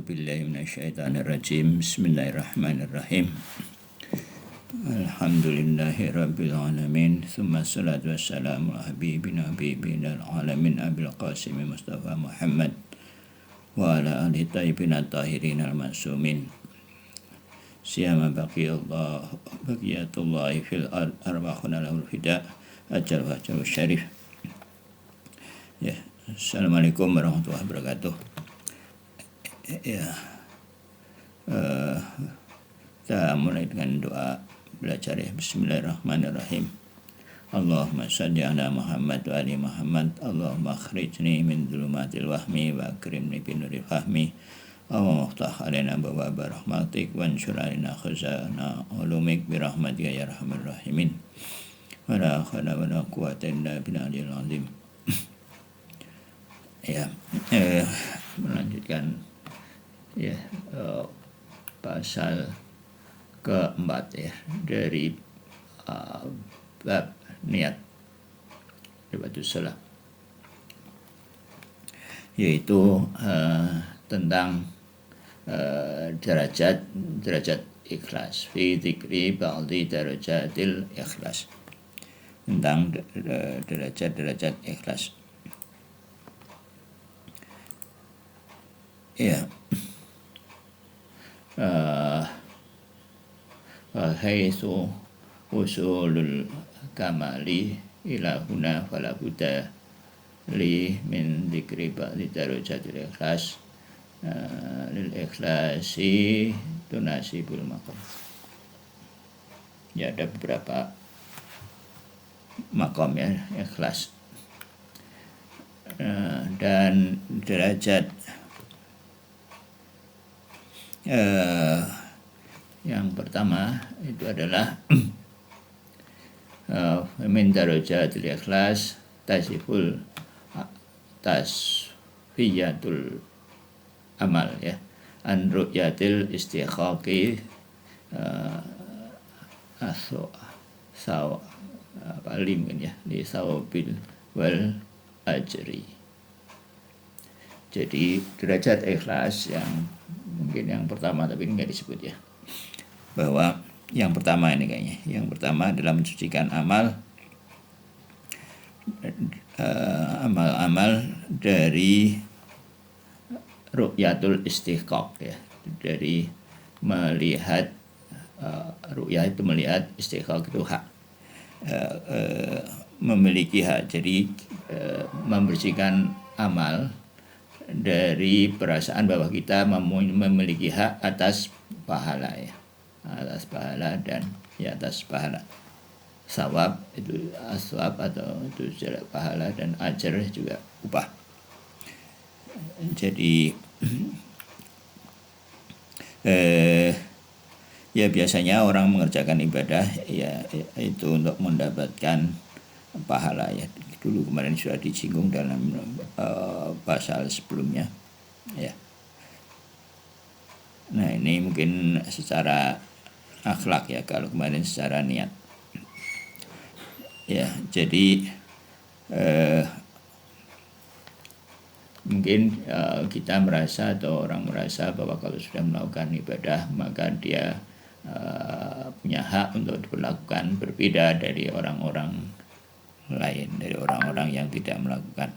billahi minasyaitonir rajim. Bismillahirrahmanirrahim. Alhamdulillahi rabbil alamin. Tsumma salatu wassalamu ala habibina habibina alamin Abil Qasim Mustafa Muhammad wa ala alihi tayyibin tahirin al-ma'sumin. Siyama baqiyatullahi fil arwahuna lahul fida ajal wa ajal syarif. Ya, Assalamualaikum warahmatullahi wabarakatuh. Ya, kita mulai dengan doa belajar ya. Bismillahirrahmanirrahim. Allahumma shalli ala Muhammad wa ali Muhammad. Allahumma akhrijni min dhulumatil wahmi wa akrimni bi nuril fahmi. Allahumma aftah alaina abwaaba rahmatik wa anshur alaina khazana ulumik bi rahmatika ya arhamar rahimin. Wa la hawla wa la quwwata illa billahil azim. Ya, melanjutkan ya pasal keempat ya dari bab niat ibadah salat, yaitu tentang derajat ikhlas, fi dzikri ba'dhi darajatil ikhlas, tentang derajat ikhlas. Ya, haitsu usulul kamali ila huna fala budda li min dzikri ba'di darajatil ikhlas lil ikhlasi tunasibul maqam. Ya, ada beberapa maqam ya ikhlas, dan derajat yang pertama itu adalah min darajatil ikhlas tasfiyatul amal ya an ru'yatil istiqaqi paling ya di sawabil wal ajri. Jadi derajat ikhlas yang mungkin yang pertama, tapi ini nggak disebut ya, bahwa yang pertama ini kayaknya yang pertama adalah mensucikan amal dari ru'yatul istiqaq ya, dari melihat ru'yah itu melihat, istiqaq itu hak, memiliki hak. Jadi membersihkan amal dari perasaan bahwa kita memiliki hak atas pahala ya, atas pahala dan ya atas pahala. Sawab itu aswab atau itu secara pahala, dan ajar juga upah. Jadi ya biasanya orang mengerjakan ibadah ya itu untuk mendapatkan pahala ya. Dulu kemarin sudah disinggung dalam pasal sebelumnya ya. Nah, ini mungkin secara akhlak ya, kalau kemarin secara niat ya. Jadi mungkin kita merasa atau orang merasa bahwa kalau sudah melakukan ibadah maka dia punya hak untuk diperlakukan berbeda dari orang-orang lain, dari orang-orang yang tidak melakukan.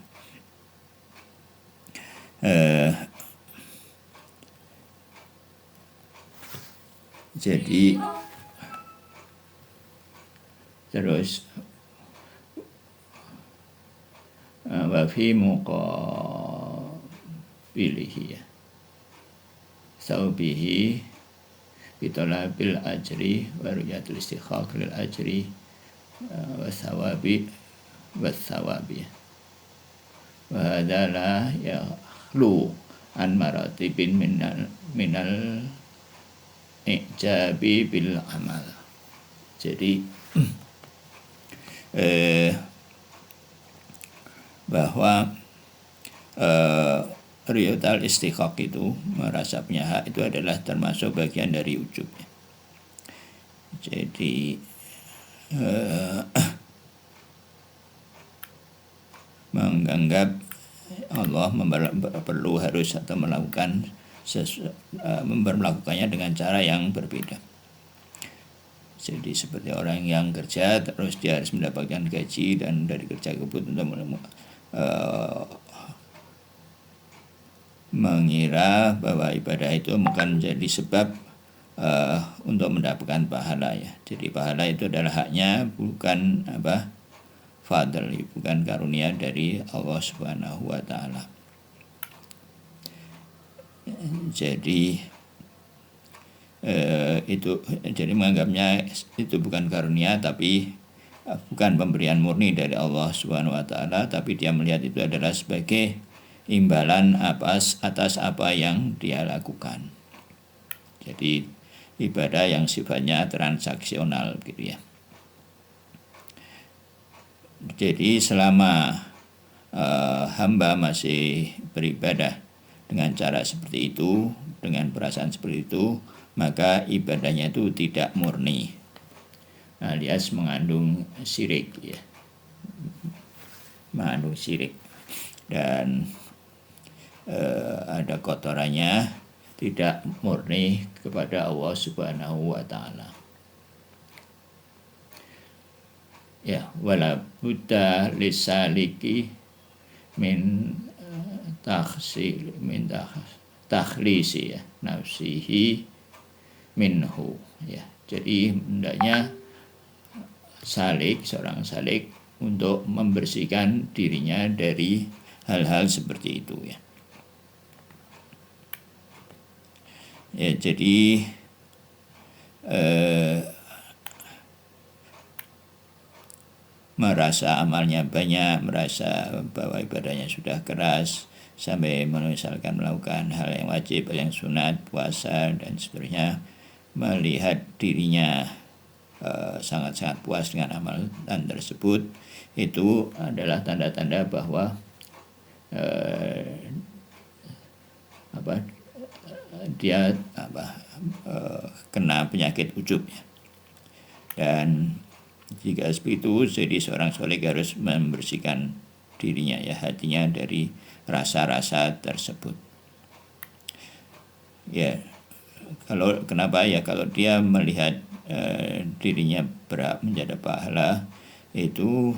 Jadi terus wa fi muqabilihi ya saubihi bitolabil ajri wa ru'yatul istiqaq lil ajri wasawabi wasawabi wa hadza la yakhlu an maratibin minal ijabi bil amal. Jadi bahwa ru'yatul istiqaq itu, merasa punya hak, itu adalah termasuk bagian dari ujub. Jadi menganggap Allah perlu harus atau melakukan memperlakukannya dengan cara yang berbeda. Jadi seperti orang yang kerja terus dia harus mendapatkan gaji, dan dari kerja tersebut untuk mengira bahwa ibadah itu bukan menjadi sebab untuk mendapatkan pahala ya. Jadi pahala itu adalah haknya, bukan fadl, bukan karunia dari Allah Subhanahu wa taala. Jadi itu jadi menganggapnya itu bukan karunia, tapi bukan pemberian murni dari Allah Subhanahu wa taala, tapi dia melihat itu adalah sebagai imbalan atas apa yang dia lakukan. Jadi ibadah yang sifatnya transaksional gitu ya. Jadi selama hamba masih beribadah dengan cara seperti itu, dengan perasaan seperti itu, maka ibadahnya itu tidak murni, alias mengandung syirik ya. Mengandung syirik dan ada kotorannya, tidak murni kepada Allah Subhanahu wa taala. Ya, wala buddha lisaliki min takhlisi ya nafsihi minhu ya. Jadi hendaknya seorang salik untuk membersihkan dirinya dari hal-hal seperti itu ya. Ya, jadi merasa amalnya banyak, merasa bahwa ibadahnya sudah keras, sampai misalkan melakukan hal yang wajib, hal yang sunat, puasa dan seterusnya, melihat dirinya sangat-sangat puas dengan amalan tersebut, itu adalah tanda-tanda bahwa dia kena penyakit ujub ya. Dan jika seperti itu, jadi seorang sholih harus membersihkan dirinya ya, hatinya dari rasa-rasa tersebut. Ya, kenapa ya, kalau dia melihat dirinya berhak menjadi pahala, itu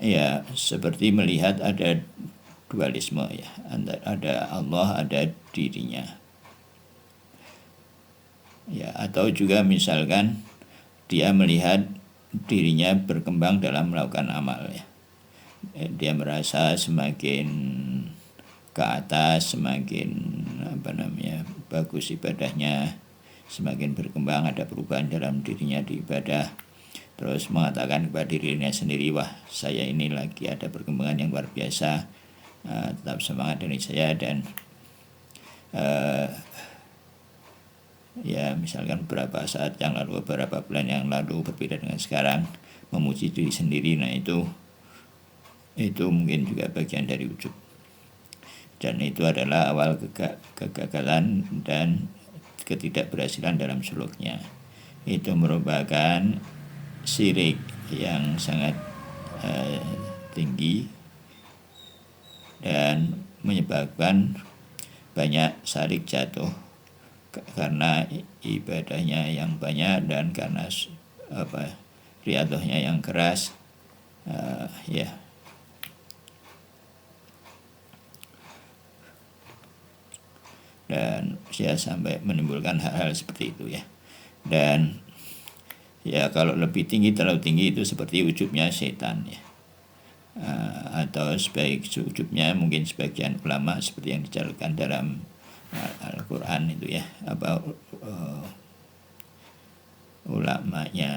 ya seperti melihat ada dualisme ya, ada Allah, ada dirinya. Ya, atau juga misalkan dia melihat dirinya berkembang dalam melakukan amal ya. Dia merasa semakin ke atas, semakin bagus ibadahnya, semakin berkembang, ada perubahan dalam dirinya di ibadah. Terus mengatakan kepada dirinya sendiri, wah saya ini lagi ada perkembangan yang luar biasa, tetap semangat dari saya. Dan ya misalkan beberapa saat yang lalu, beberapa bulan yang lalu berbeda dengan sekarang, memuji diri sendiri, nah itu mungkin juga bagian dari ujub, dan itu adalah awal kegagalan dan ketidakberhasilan dalam suluknya. Itu merupakan syirik yang sangat tinggi dan menyebabkan banyak salik jatuh karena ibadahnya yang banyak dan karena riyadhahnya yang keras ya. Dan ya sampai menimbulkan hal-hal seperti itu ya. Dan ya kalau lebih tinggi, terlalu tinggi, itu seperti ujubnya setan ya. Atau ujubnya mungkin sebagian ulama seperti yang dijelaskan dalam Al-Quran itu ya, ulamanya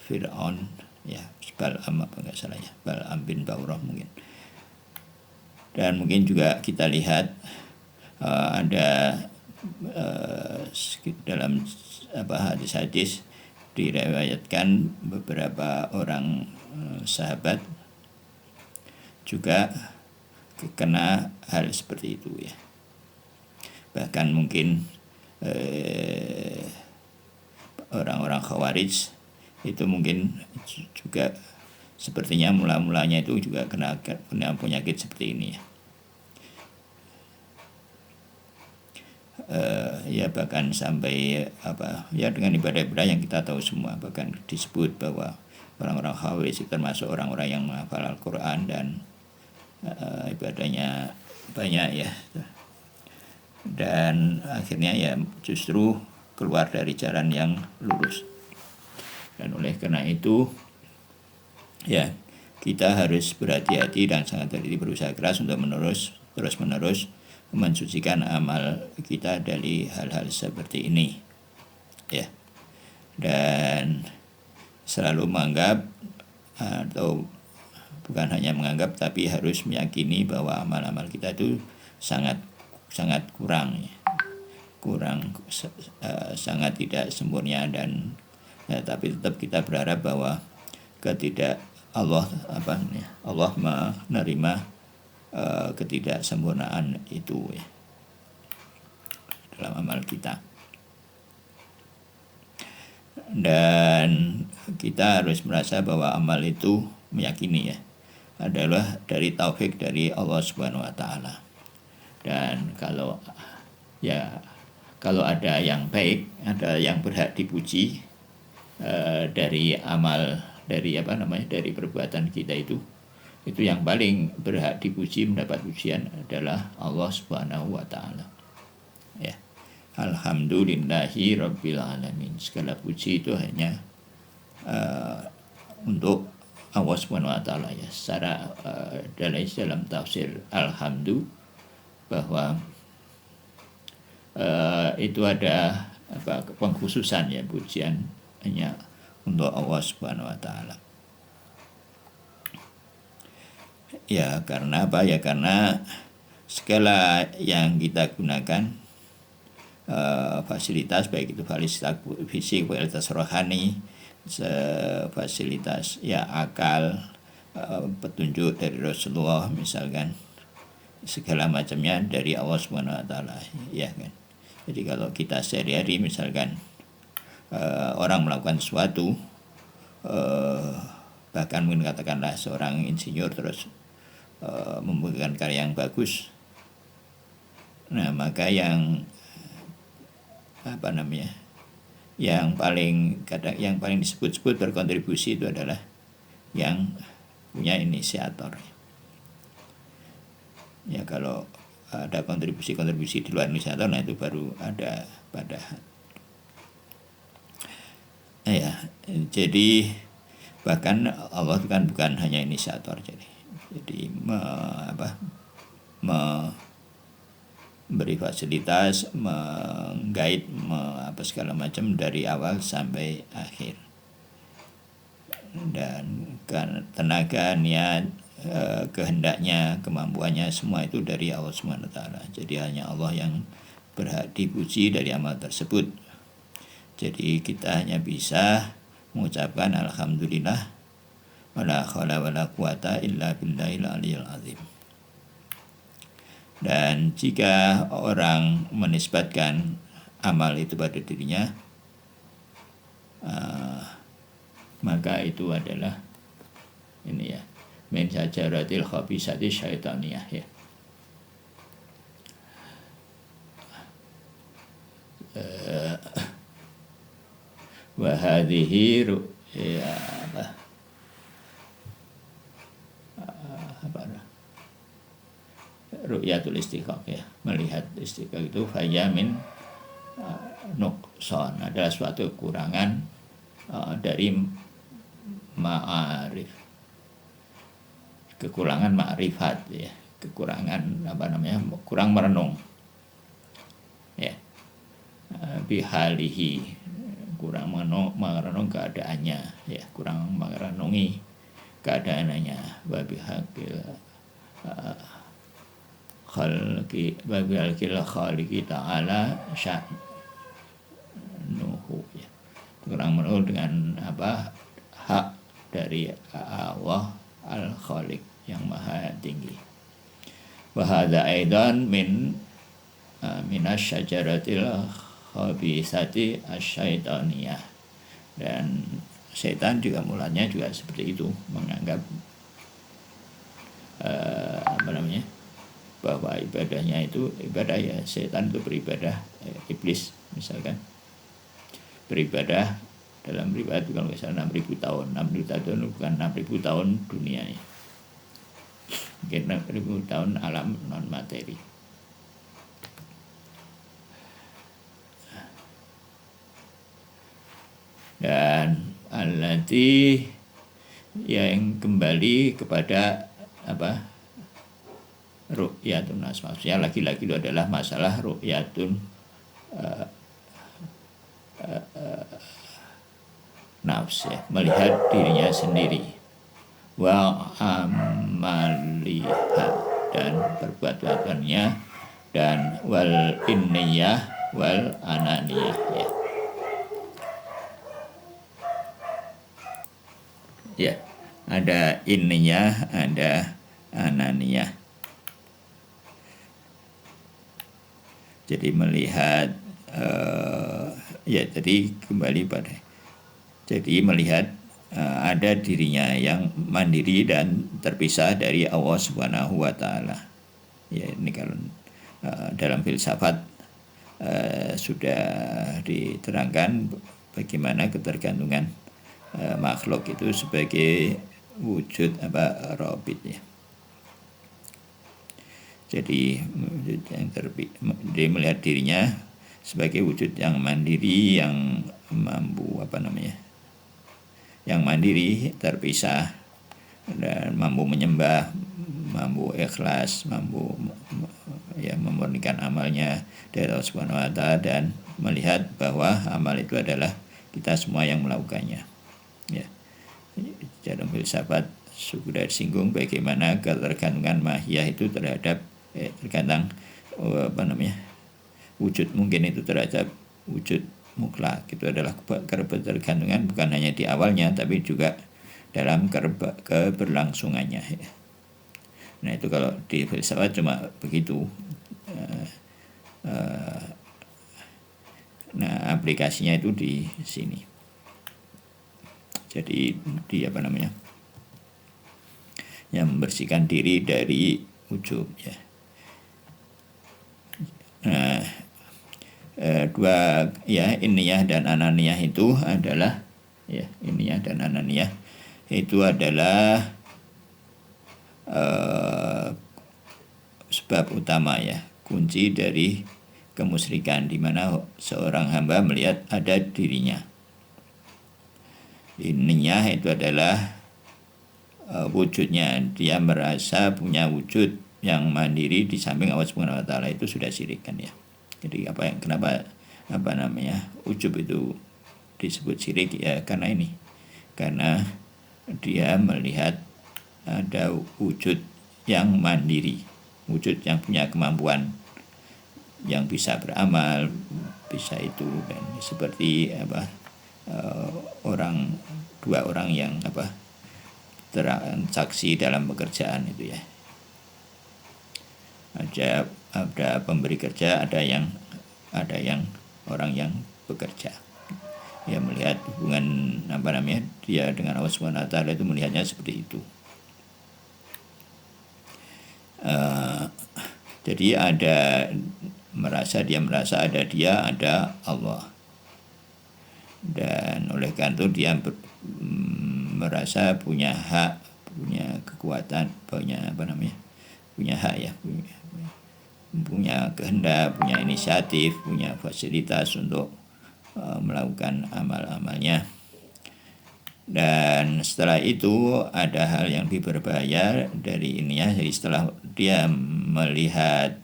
Fir'aun ya, Bal'am apa enggak salah ya, Bal'am bin Ba'urah mungkin. Dan mungkin juga kita lihat ada dalam hadis-hadis diriwayatkan beberapa orang sahabat juga kena hal seperti itu ya. Bahkan mungkin orang-orang Khawarij itu mungkin juga sepertinya mula-mulanya itu juga kena penyakit seperti ini ya. Ya bahkan sampai ya dengan ibadah-ibadah yang kita tahu semua, bahkan disebut bahwa orang-orang Khawarij termasuk orang-orang yang menghafal Al-Quran dan ibadahnya banyak ya, dan akhirnya ya justru keluar dari jalan yang lurus. Dan oleh karena itu ya kita harus berhati-hati dan sangat berusaha keras untuk terus-menerus mensucikan amal kita dari hal-hal seperti ini ya, dan selalu menganggap atau bukan hanya menganggap tapi harus meyakini bahwa amal-amal kita itu sangat kurang ya. Sangat tidak sempurna, dan tapi tetap kita berharap bahwa Allah menerima ketidaksempurnaan itu ya, dalam amal kita. Dan kita harus merasa bahwa amal itu meyakini ya adalah dari taufik dari Allah Subhanahu wa taala. Dan kalau ada yang baik, ada yang berhak dipuji dari amal, dari perbuatan kita itu yang paling berhak dipuji, mendapat pujian adalah Allah Subhanahu wa taala. Ya. Alhamdulillahi rabbil alamin. Segala puji itu hanya untuk Allah Subhanahu wa taala ya. Secara dalam tafsir alhamdu bahwa itu ada pengkhususan ya, pujian hanya untuk Allah Subhanahu wa taala. Ya karena apa ya, karena segala yang kita gunakan fasilitas, baik itu fasilitas fisik, fasilitas rohani, fasilitas ya akal, petunjuk dari Rasulullah misalkan, segala macamnya dari Allah Subhanahu wa taala ya kan. Jadi kalau kita sehari-hari misalkan orang melakukan sesuatu, bahkan mungkin katakanlah seorang insinyur terus membuatkan karya yang bagus, nah maka yang paling disebut-sebut berkontribusi itu adalah yang punya inisiator. Ya kalau ada kontribusi di luar inisiator, nah itu baru ada pada ya. Jadi bahkan Allah itu kan bukan hanya inisiator, jadi memberi fasilitas, menggait, segala macam dari awal sampai akhir. Dan tenaga, niat, kehendaknya, kemampuannya, semua itu dari Allah Subhanahu wa taala. Jadi hanya Allah yang berhak dipuji dari amal tersebut. Jadi kita hanya bisa mengucapkan alhamdulillah wala haula wala quwata illa billahil aliyil azim. Dan jika orang menisbatkan amal itu pada dirinya, maka itu adalah ini ya, min syajaratil khabisati syaitaniyah ya. Wa hadhihi ru'yatul istiqaq ya, melihat istiqaq itu fayamin nuqsan, adalah suatu kekurangan dari ma'arif, kekurangan ma'rifat ya, kekurangan kurang merenung ya, bihalihi, kurang merenung keadaannya ya, kurang merenungi keadaannya, wa bihaqil khaliqi ta'ala sya'nuhu ya, kurang merenung dengan hak dari Allah al-Khaliq yang maha tinggi. Wa hadza aidan minasyajaratil khabisati asyaitaniyah, dan setan juga mulanya juga seperti itu, menganggap bahwa ibadahnya itu ibadah, ya setan itu beribadah, iblis misalkan beribadah dalam riwayat kalau nggak salah 6.000 tahun. 6.000 tahun bukan 6.000 tahun dunia ya, mungkin 6.000 tahun alam non materi. Dan allati yang kembali kepada ru'yatun nas, maksudnya lagi-lagi itu adalah masalah ru'yatun nafs ya, melihat dirinya sendiri, wa amaliha dan perbuatannya, dan wal inniyah wal ananiyah ya. Ya, ada inniyah, ada ananiyah. Jadi melihat ya tadi kembali pada, jadi melihat ada dirinya yang mandiri dan terpisah dari Allah Subhanahu wa taala. Ya, ini kalau dalam filsafat sudah diterangkan bagaimana ketergantungan makhluk itu sebagai wujud robit ya. Jadi wujud yang dia melihat dirinya sebagai wujud yang mandiri, yang mampu yang mandiri, terpisah, dan mampu menyembah, mampu ikhlas, mampu ya memurnikan amalnya dari Allah Subhanahu wa taala, dan melihat bahwa amal itu adalah kita semua yang melakukannya. Ya, dalam filsafat sudah disinggung bagaimana ketergantungan mahiyah itu terhadap tergantung wujud mungkin itu terhadap wujud mutlak. Itu adalah ketergantungan bukan hanya di awalnya tapi juga dalam keberlangsungannya ya. Nah itu kalau di filsafat cuma begitu. Nah aplikasinya itu di sini. Jadi dia yang membersihkan diri dari ujub ya. Nah dua ya, inniyah dan ananiyah itu adalah ya, inniyah dan ananiyah itu adalah sebab utama ya, kunci dari kemusyrikan, di mana seorang hamba melihat ada dirinya. Inniyah itu adalah wujudnya, dia merasa punya wujud yang mandiri di samping Allah Subhanahu wa taala, itu sudah syirik kan ya. Jadi kenapa ujub itu disebut syirik ya, karena ini, karena dia melihat ada wujud yang mandiri, wujud yang punya kemampuan, yang bisa beramal, bisa itu, dan seperti dua orang yang transaksi dalam pekerjaan itu ya. Ada pemberi kerja, ada yang orang yang bekerja. Ya melihat hubungan dia dengan Allah Subhanahu wa taala itu melihatnya seperti itu. Jadi dia merasa ada dia, ada Allah. Dan oleh karena itu dia merasa punya hak, punya kekuatan, punya hak ya, punya kehendak, punya inisiatif, punya fasilitas untuk melakukan amal-amalnya. Dan setelah itu ada hal yang lebih berbahaya dari ini ya. Jadi setelah dia melihat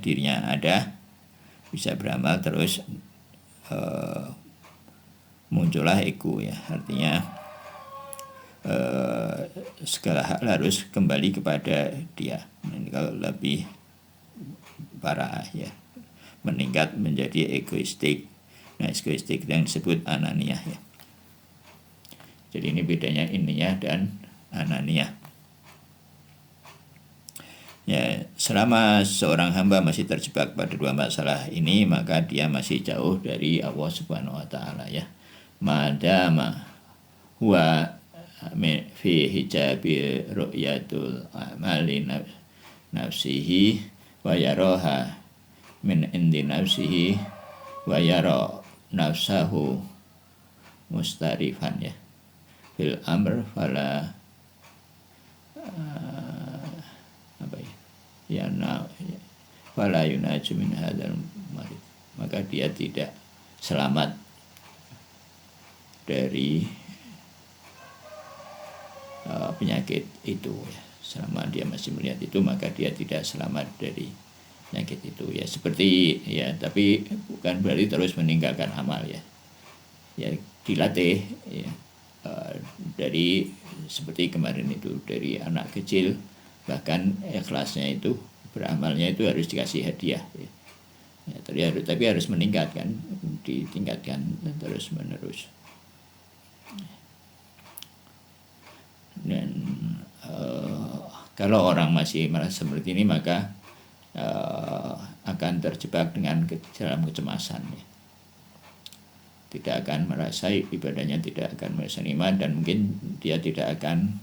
dirinya ada, bisa beramal, terus muncullah ego ya, artinya segala hal harus kembali kepada dia. Ini kalau lebih parah ya, meningkat menjadi egoistik. Nah egoistik yang disebut ananiyah ya. Jadi ini bedanya inniyah dan ananiyah. Ya, selama seorang hamba masih terjebak pada dua masalah ini, maka dia masih jauh dari Allah Subhanahu wa taala ya. Madama wa fi hijabi ru'yatul amali nafsihi wa yaraha min indi nafsihi wa yara nafsahu mustarifan ya fil amr fala apa ya fala yunaju min hadzal marid, maka dia tidak selamat dari penyakit itu ya. Selama dia masih melihat itu, maka dia tidak selamat dari penyakit itu ya. Seperti ya, tapi bukan berarti terus meninggalkan amal ya. Ya dilatih ya, dari seperti kemarin itu, dari anak kecil bahkan ikhlasnya itu, beramalnya itu harus dikasih hadiah ya. Ya, tapi harus meningkatkan, ditingkatkan dan terus menerus. Dan kalau orang masih merasa seperti ini, maka akan terjebak dalam kecemasan ya. Tidak akan merasa ibadahnya, tidak akan merasa nikmat, dan mungkin dia tidak akan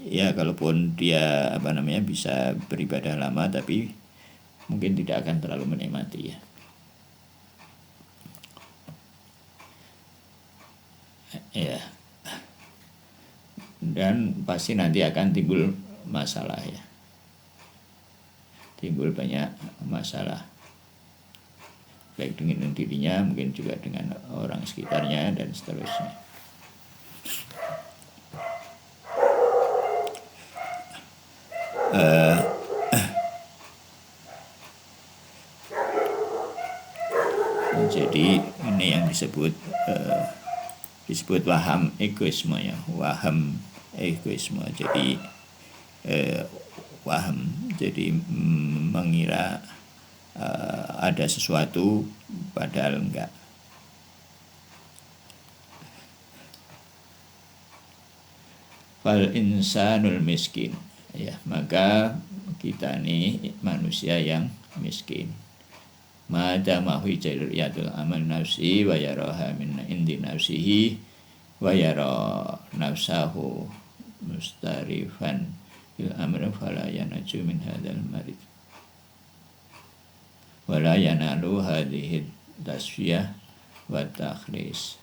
ya, kalaupun dia bisa beribadah lama, tapi mungkin tidak akan terlalu menikmati ya. Ya. Dan pasti nanti akan timbul masalah ya. Timbul banyak masalah, baik dengan dirinya, mungkin juga dengan orang sekitarnya dan seterusnya. Jadi ini yang disebut waham egoisme ya, waham egoisme. Jadi waham, jadi mengira ada sesuatu padahal enggak. Fal insanul miskin ya, maka kita ini manusia yang miskin. Madama hujal yatul amal nafsi wa yaraha min indi nafsihi wa yara nafsahu mustarifan bil amr fala yanaju min hadzal marid wala yanalu hadhihi tasfiyah wa takhlis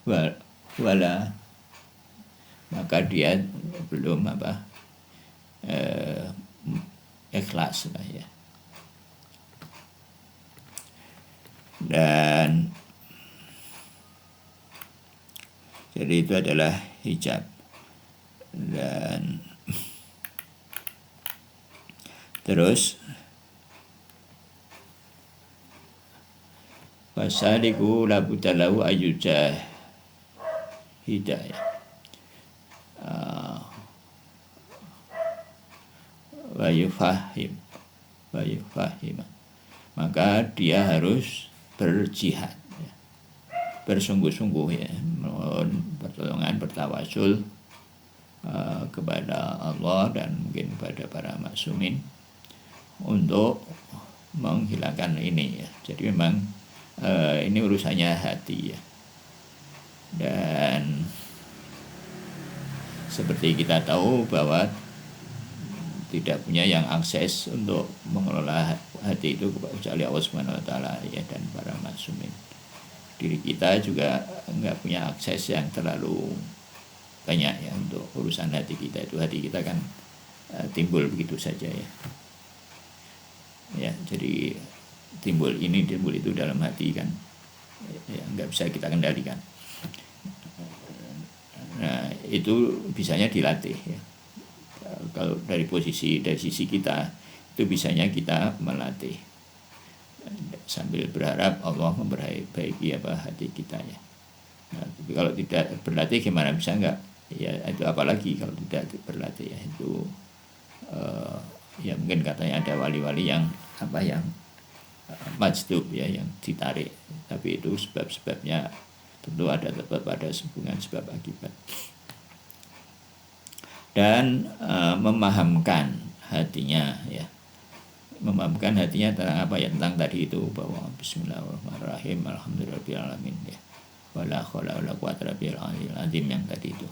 wala, maka dia belum ikhlas lah ya. Dan jadi itu adalah hijab. Dan terus fasadiku labutalahu ayyuja hidayah wa yufahim, maka dia harus berjihad ya, bersungguh-sungguh ya, mohon pertolongan, bertawasul kepada Allah dan mungkin kepada para maksumin untuk menghilangkan ini ya. Jadi memang ini urusannya hati ya. Dan seperti kita tahu bahwa tidak punya yang akses untuk mengelola hati itu kecuali Allah Subhanahu wa taala ya, dan para maksumin. Diri kita juga enggak punya akses yang terlalu banyak ya untuk urusan hati kita itu. Hati kita kan timbul begitu saja ya. Ya, jadi timbul itu dalam hati kan. Ya, enggak bisa kita kendalikan. Nah, itu bisanya dilatih ya. Kalau dari sisi kita itu bisanya kita melatih sambil berharap Allah memperbaiki hati kita ya. Nah, tapi kalau tidak berlatih gimana bisa enggak ya, itu apalagi kalau tidak berlatih ya, itu ya mungkin katanya ada wali-wali yang majdub ya, yang ditarik, tapi itu sebab-sebabnya tentu tetap ada hubungan sebab akibat. Dan memahamkan hatinya ya, memahamkan hatinya tentang apa ya, tentang tadi itu bahwa Bismillahirrahmanirrahim, alhamdulillahirabbil alamin ya. wala haula wala quwwata illa billahil azim yang tadi itu.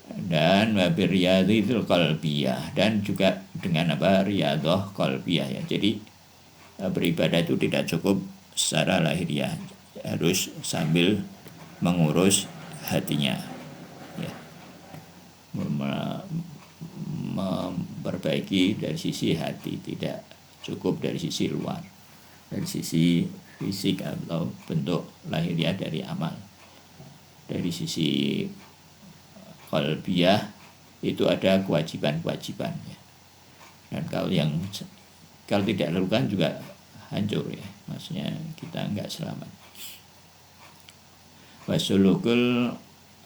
Dan wabiriyadhil qalbiyah, dan juga dengan apa, riyadhah qalbiyah ya. Jadi beribadah itu tidak cukup secara lahiriah, harus sambil mengurus hatinya ya. Memperbaiki dari sisi hati, tidak cukup dari sisi luar, dari sisi fisik atau bentuk lahiriah dari amal. Dari sisi qalbiyah itu ada kewajiban-kewajiban ya. Dan kalau tidak dilakukan juga hancur ya, maksudnya kita enggak selamat. Wasulukul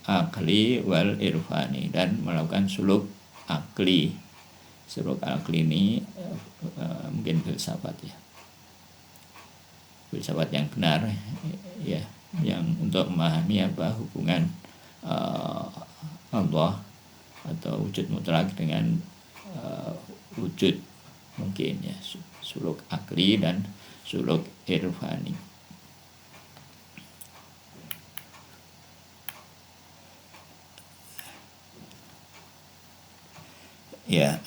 akli wal irfani, dan melakukan suluk akli. Suluk akli ini mungkin filsafat ya, filsafat yang benar ya, yang untuk memahami apa hubungan Allah atau wujud mutlak dengan wujud mungkin ya, suluk akli dan suluk irfani. Ya,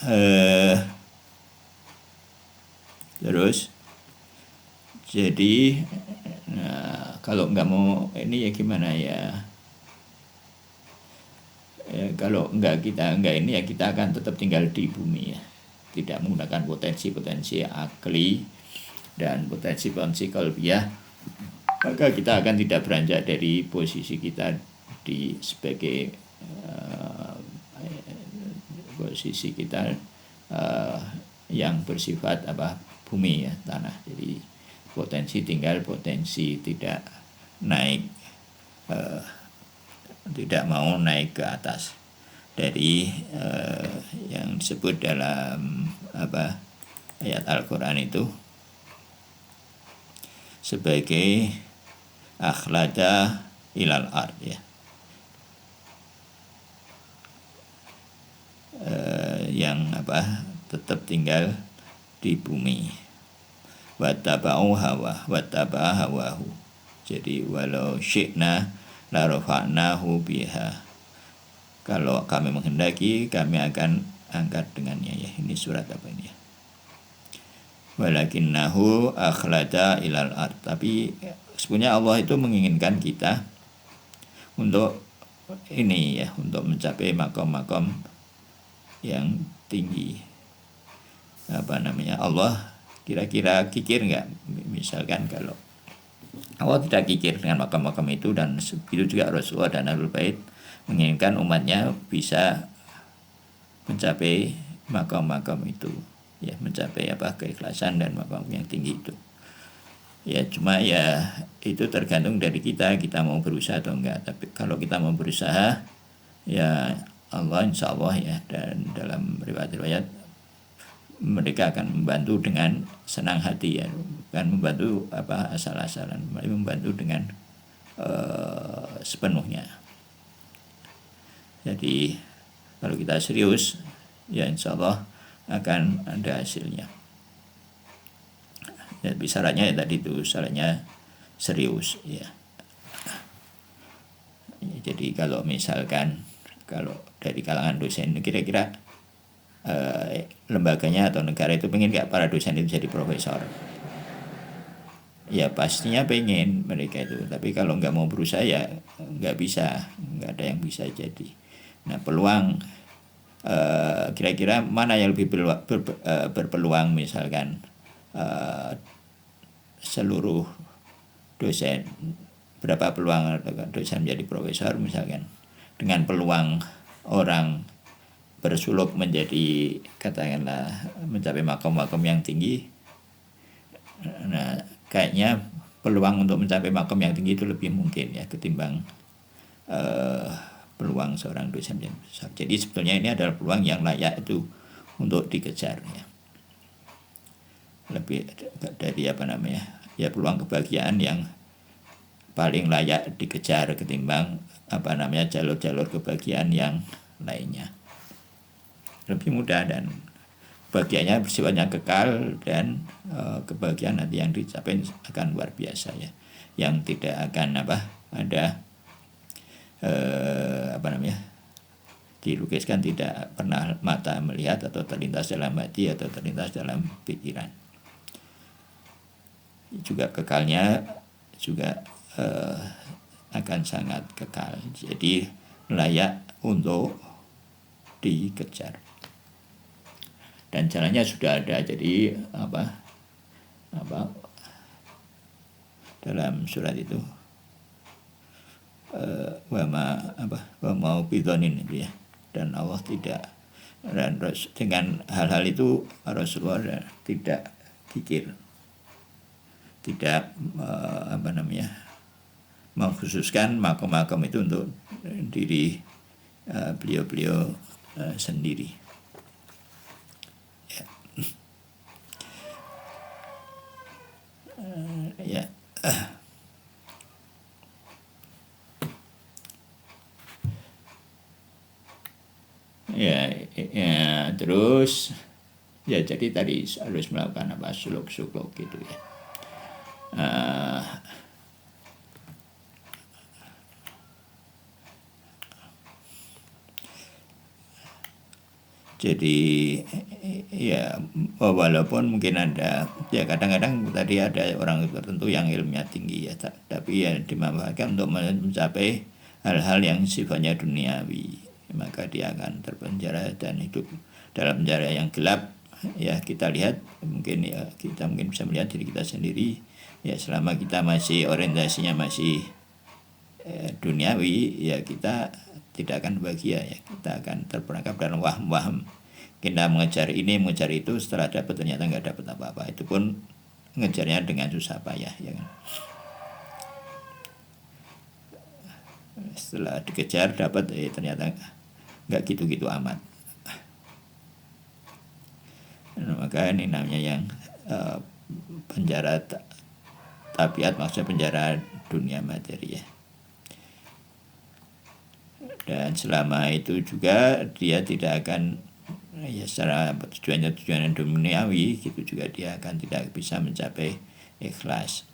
terus jadi kalau nggak mau ini ya gimana ya, kalau kita ini ya kita akan tetap tinggal di bumi ya, tidak menggunakan potensi-potensi akli dan potensi-potensi qalbiyah, maka kita akan tidak beranjak dari posisi kita sebagai posisi kita yang bersifat apa, bumi ya, tanah. Jadi potensi tinggal, potensi tidak naik, tidak mau naik ke atas dari yang disebut dalam apa, ayat Al-Quran itu sebagai akhlada ilal ard ya, yang apa, tetap tinggal di bumi. Wattaba'u hawahu. Jadi walau syi'na la rafa'nahu biha. Kalau kami menghendaki, kami akan angkat dengannya ya. Ini surat apa ini ya? Walakinnahu akhlada ilal ard. Tapi sebenarnya Allah itu menginginkan kita untuk ini ya, untuk mencapai makom-makom yang tinggi. Apa namanya, Allah kira-kira kikir nggak? Misalkan kalau Allah tidak kikir dengan makam-makam itu, dan begitu juga Rasulullah dan Ahlul Bait menginginkan umatnya bisa mencapai makam-makam itu ya, mencapai apa, keikhlasan dan makam yang tinggi itu ya. Cuma ya itu tergantung dari kita mau berusaha atau enggak. Tapi kalau kita mau berusaha ya, Allah insya Allah ya, dan dalam riwayat-riwayat mereka akan membantu dengan senang hati ya, bukan membantu apa asal-asalan, membantu dengan sepenuhnya. Jadi kalau kita serius ya, insya Allah akan ada hasilnya. Ya, syaratnya ya tadi itu, syaratnya serius ya. Jadi kalau misalkan kalau dari kalangan dosen, kira-kira lembaganya atau negara itu pengen nggak para dosen itu jadi profesor? Ya pastinya pengen mereka itu, tapi kalau nggak mau berusaha ya nggak bisa, nggak ada yang bisa jadi. Nah peluang, kira-kira mana yang lebih berpeluang, misalkan seluruh dosen, berapa peluang dosen menjadi profesor misalkan, dengan peluang orang bersuluk menjadi katakanlah mencapai makom-makom yang tinggi. Nah kayaknya peluang untuk mencapai makom yang tinggi itu lebih mungkin ya ketimbang peluang seorang dosen yang besar. Jadi sebetulnya ini adalah peluang yang layak itu untuk dikejar ya. Lebih dari apa namanya ya, peluang kebahagiaan yang paling layak dikejar ketimbang apa namanya jalur-jalur kebahagiaan yang lainnya. Lebih mudah dan bahagianya bersifatnya kekal, dan kebahagiaan nanti yang dicapai akan luar biasa ya. yang tidak akan ada dilukiskan, tidak pernah mata melihat atau terlintas dalam hati atau terlintas dalam pikiran. Juga kekalnya juga akan sangat kekal, jadi layak untuk dikejar. Dan jalannya sudah ada, jadi dalam surat itu wa mau bidonin itu ya, dan Allah tidak, dan dengan hal-hal itu Rasulullah tidak kikir, tidak mengkhususkan makom-makom itu untuk diri beliau sendiri. Ya. Terus ya, jadi tadi harus melakukan suluk-suluk gitu ya. Jadi ya, walaupun mungkin ada ya, kadang-kadang tadi ada orang tertentu yang ilmunya tinggi ya, tapi ya dimanfaatkan untuk mencapai hal-hal yang sifatnya duniawi, maka dia akan terpenjara dan hidup dalam penjara yang gelap. Ya, kita lihat kita mungkin bisa melihat diri kita sendiri ya, selama kita masih orientasinya masih duniawi ya, kita tidak akan bahagia ya, kita akan terperangkap dalam waham-waham. Kita mengejar ini, mengejar itu, setelah dapat ternyata nggak dapat apa-apa, itu pun mengejarnya dengan susah payah ya kan. Setelah dikejar dapat ternyata nggak gitu-gitu amat. Nah, maka ini namanya yang penjara tabiat, maksudnya penjara dunia materi ya. Dan selama itu juga dia tidak akan ya, secara tujuan duniawi gitu juga dia akan tidak bisa mencapai ikhlas.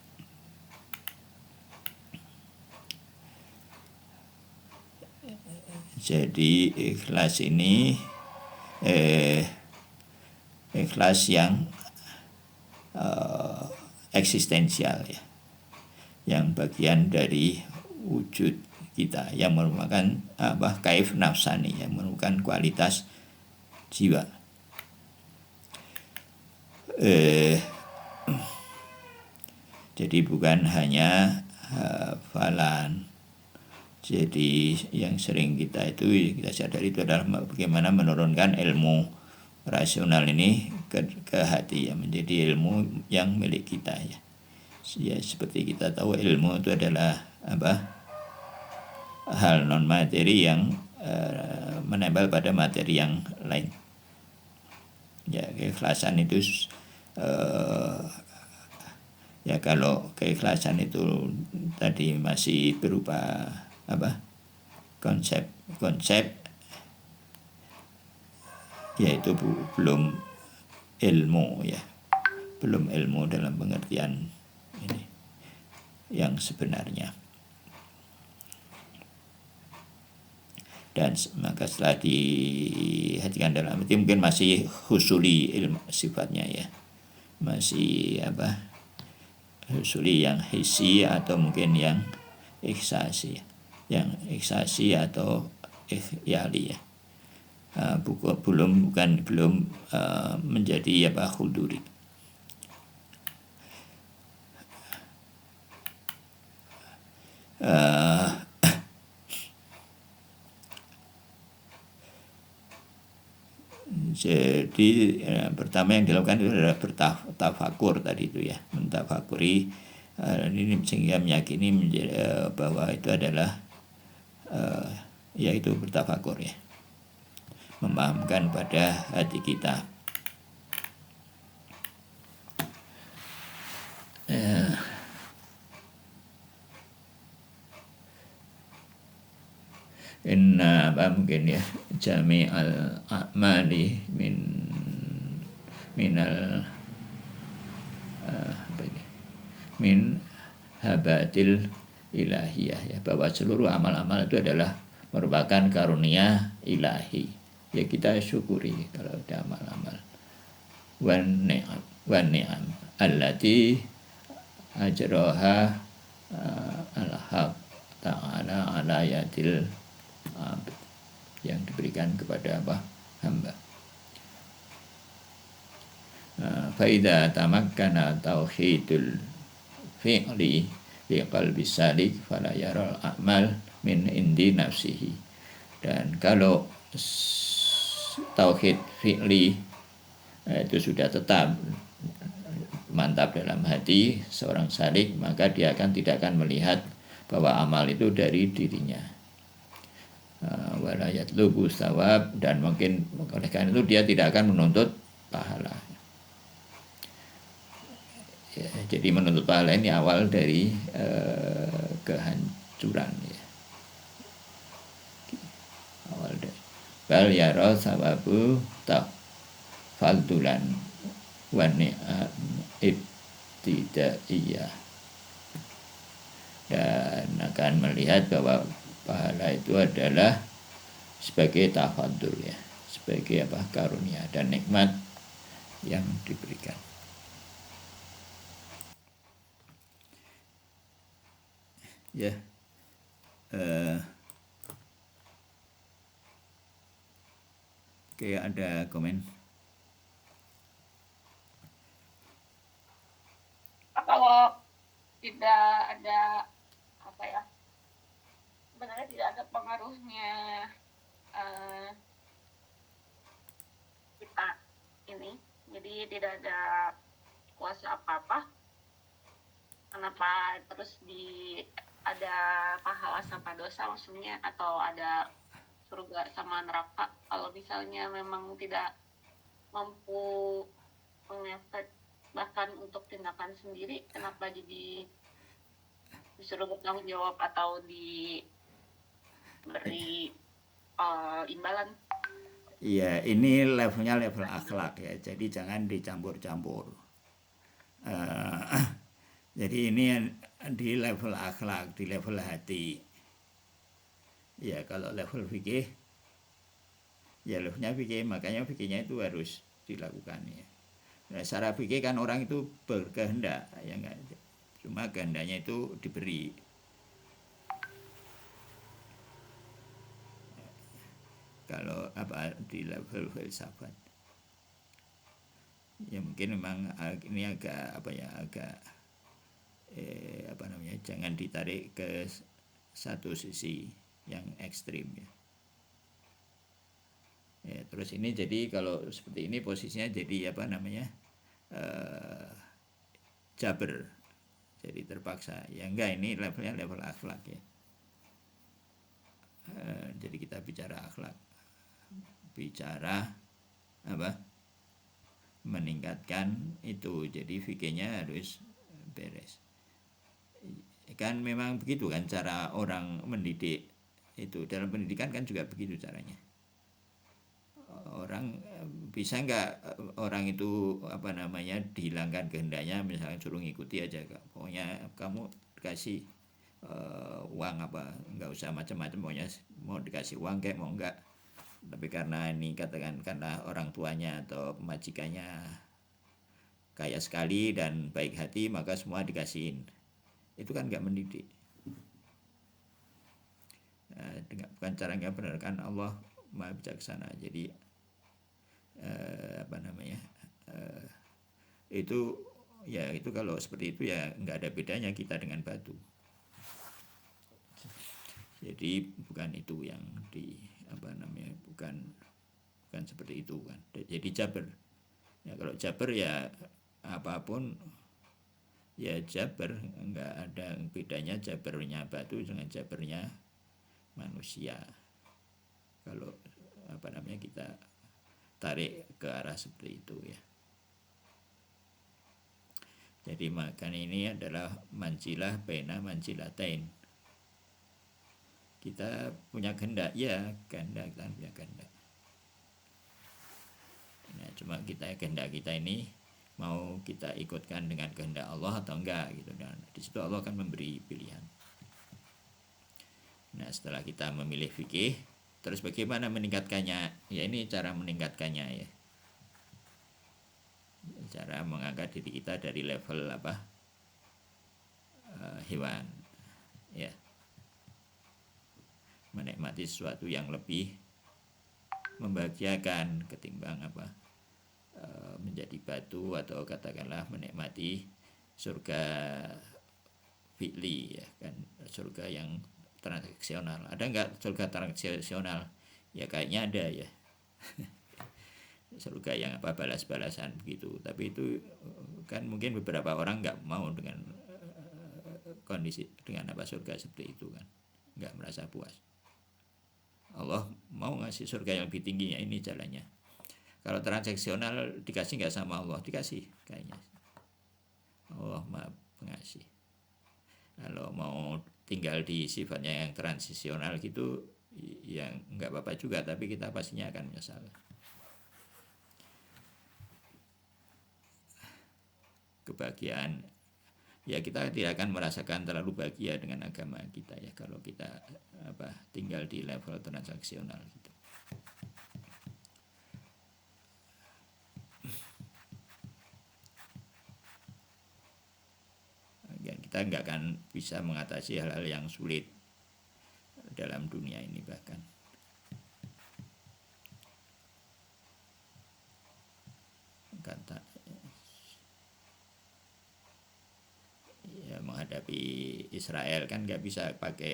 Jadi ikhlas ini ikhlas yang eksistensial ya, yang bagian dari wujud kita, yang merupakan kaif nafsani, yang merupakan kualitas jiwa. Jadi bukan hanya hafalan. Jadi yang sering kita sadari itu adalah bagaimana menurunkan ilmu rasional ini ke hati ya, menjadi ilmu yang milik kita ya. Ya, seperti kita tahu ilmu itu adalah hal non materi yang menempel pada materi yang lain. Ya, keikhlasan itu ya, kalau keikhlasan itu tadi masih berupa konsep yaitu belum ilmu ya, belum ilmu dalam pengertian ini yang sebenarnya. Dan maka setelah dihatikan dalam hati, mungkin masih husuli ilmu sifatnya ya, masih husuli yang hisi atau mungkin yang ikhsasi atau ikhyali ya, belum menjadi huduri. Jadi pertama yang dilakukan itu adalah bertafakur tadi itu ya, mentafakuri ini sehingga meyakini bahwa itu adalah yaitu bertafakur ya, memahamkan pada hati kita. Inna mungkin ya, jami'al a'mali min habatil ilahiyah, ya, bahwa seluruh amal-amal itu adalah merupakan karunia ilahi. Ya kita syukuri kalau ada amal-amal. Wan ni'am allati ajroha al-haq ta'ala ala yadil abd, yang diberikan kepada hamba. Faida tamakkana tauhidul fi'li fi qalbi salik fala yaral a'mal min indi nafsihi. Dan kalau tauhid fi'li itu sudah tetap mantap dalam hati seorang salik, maka dia tidak akan melihat bahwa amal itu dari dirinya. Wala yatlubu thawab, dan mungkin oleh karena itu dia tidak akan menuntut pahala. Ya, jadi menuntut pahala ini awal dari kehancuran, ya. Awal dari bal yara sawabu tafaddulan wa ni'am ibtidaiyah, dan akan melihat bahwa pahala itu adalah sebagai tafadul, ya, sebagai karunia dan nikmat yang diberikan. Ya, oke, ada komen? Kalau tidak ada sebenarnya tidak ada pengaruhnya kita ini, jadi tidak ada kuasa apa-apa, kenapa terus ada pahala sama dosa maksudnya, atau ada surga sama neraka kalau misalnya memang tidak mampu mengefek bahkan untuk tindakan sendiri, kenapa jadi disuruh bertanggung jawab atau diberi imbalan? Iya, ini levelnya level akhlak, ya, jadi jangan dicampur-campur. Jadi ini di level akhlak, di level hati. Ya, kalau level fikih, ya levelnya fikih, makanya fikihnya itu harus dilakukan, ya. Nah, secara fikih kan orang itu berkehendak, ya enggak, cuma kehendaknya itu diberi. Kalau di level filsafat, ya mungkin memang ini agak jangan ditarik ke satu sisi yang ekstrim, ya. Ya, terus ini jadi kalau seperti ini posisinya jadi jaber, jadi terpaksa, ya enggak, ini levelnya level akhlak, ya. Jadi kita bicara akhlak, bicara meningkatkan itu, jadi fikihnya harus beres. Kan memang begitu kan cara orang mendidik itu, dalam pendidikan kan juga begitu caranya. Orang bisa nggak orang itu dihilangkan kehendaknya, misalnya suruh ngikuti aja, pokoknya kamu dikasih uang nggak usah macam-macam, pokoknya mau dikasih uang kayak mau nggak, tapi karena ini katakan karena orang tuanya atau majikannya kaya sekali dan baik hati, maka semua dikasihin. Itu kan nggak mendidik. Bukan caranya benar, kan Allah Maha Bijaksana. Jadi itu kalau seperti itu ya nggak ada bedanya kita dengan batu. Jadi bukan itu yang bukan seperti itu kan. Jadi jaber. Ya kalau jaber ya apapun ya jaber, nggak ada bedanya jabernya batu dengan jabernya manusia. Kalau kita tarik ke arah seperti itu, ya. Jadi makan ini adalah manjilah baina manjilatain. Kita punya kehendak, ya, kehendak kan punya kehendak. Nah, cuma kehendak kita ini mau kita ikutkan dengan kehendak Allah atau enggak gitu. Dan di situ Allah akan memberi pilihan. Nah, setelah kita memilih fikih, terus bagaimana meningkatkannya? Ya ini cara meningkatkannya ya. Cara mengangkat diri kita dari level hewan ya. Menikmati sesuatu yang lebih membahagiakan ketimbang menjadi batu, atau katakanlah menikmati surga fi'li ya kan, surga yang transaksional. Ada enggak surga transaksional? Ya kayaknya ada ya. Surga yang balas-balasan begitu. Tapi itu kan mungkin beberapa orang enggak mau dengan kondisi dengan surga seperti itu kan, enggak merasa puas. Allah mau ngasih surga yang lebih tingginya, ini jalannya. Kalau transaksional dikasih nggak sama Allah? Dikasih kayaknya. Allah maha pengasih. Kalau mau tinggal di sifatnya yang transisional gitu, yang nggak apa-apa juga, tapi kita pastinya akan menyesal. Kebahagiaan, ya kita tidak akan merasakan terlalu bahagia dengan agama kita ya kalau kita tinggal di level transaksional gitu. Ya, kita nggak akan bisa mengatasi hal-hal yang sulit dalam dunia ini bahkan. Kata ya, menghadapi Israel kan nggak bisa pakai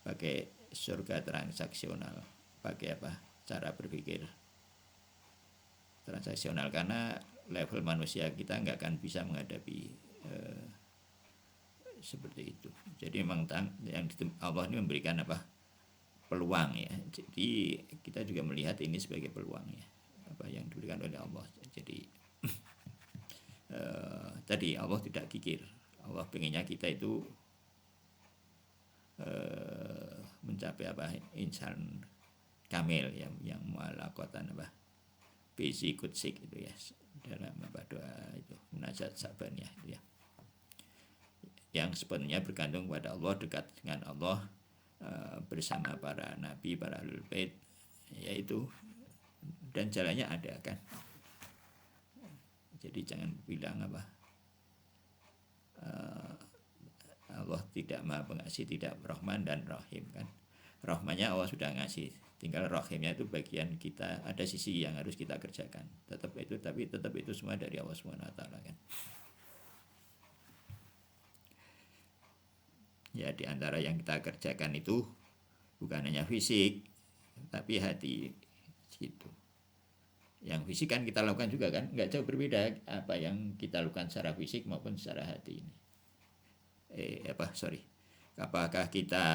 pakai surga transaksional, pakai cara berpikir transaksional, karena level manusia kita nggak akan bisa menghadapi seperti itu. Jadi memang yang Allah ini memberikan peluang ya. Jadi kita juga melihat ini sebagai peluang ya, apa yang diberikan oleh Allah. Jadi tadi Allah tidak kikir. Allah pengennya kita itu mencapai insan kamil ya, yang mu'alaqatan basic kutsik itu ya, dalam doa itu munajat sabaniyah itu ya, yang sepenuhnya bergantung kepada Allah, dekat dengan Allah, bersama para nabi, para ahlul bait, yaitu, dan jalannya ada kan. Jadi jangan bilang Allah tidak maha pengasih, tidak Rahman dan Rahim kan. Rahmannya Allah sudah ngasih, tinggal Rahimnya itu bagian kita, ada sisi yang harus kita kerjakan. Tapi tetap itu semua dari Allah SWT kan. Ya, di antara yang kita kerjakan itu bukan hanya fisik, tapi hati gitu. Yang fisik kan kita lakukan juga kan, nggak jauh berbeda apa yang kita lakukan secara fisik maupun secara hati ini. Apakah kita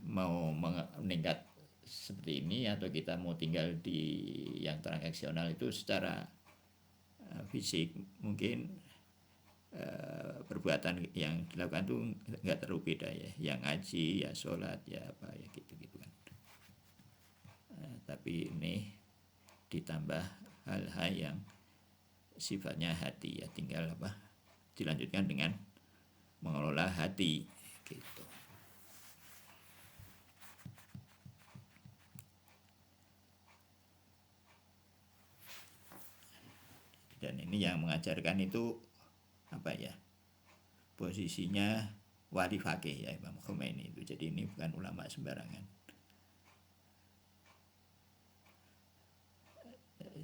mau meningkat seperti ini, atau kita mau tinggal di yang transaksional itu secara fisik, mungkin perbuatan yang dilakukan itu nggak terlalu beda ya, yang ngaji ya, sholat ya, ya gitu kan. Tapi ini ditambah hal-hal yang sifatnya hati ya, tinggal dilanjutkan dengan mengelola hati gitu. Dan ini yang mengajarkan itu posisinya wali fakih ya, Imam Khomeini itu. Jadi ini bukan ulama sembarangan.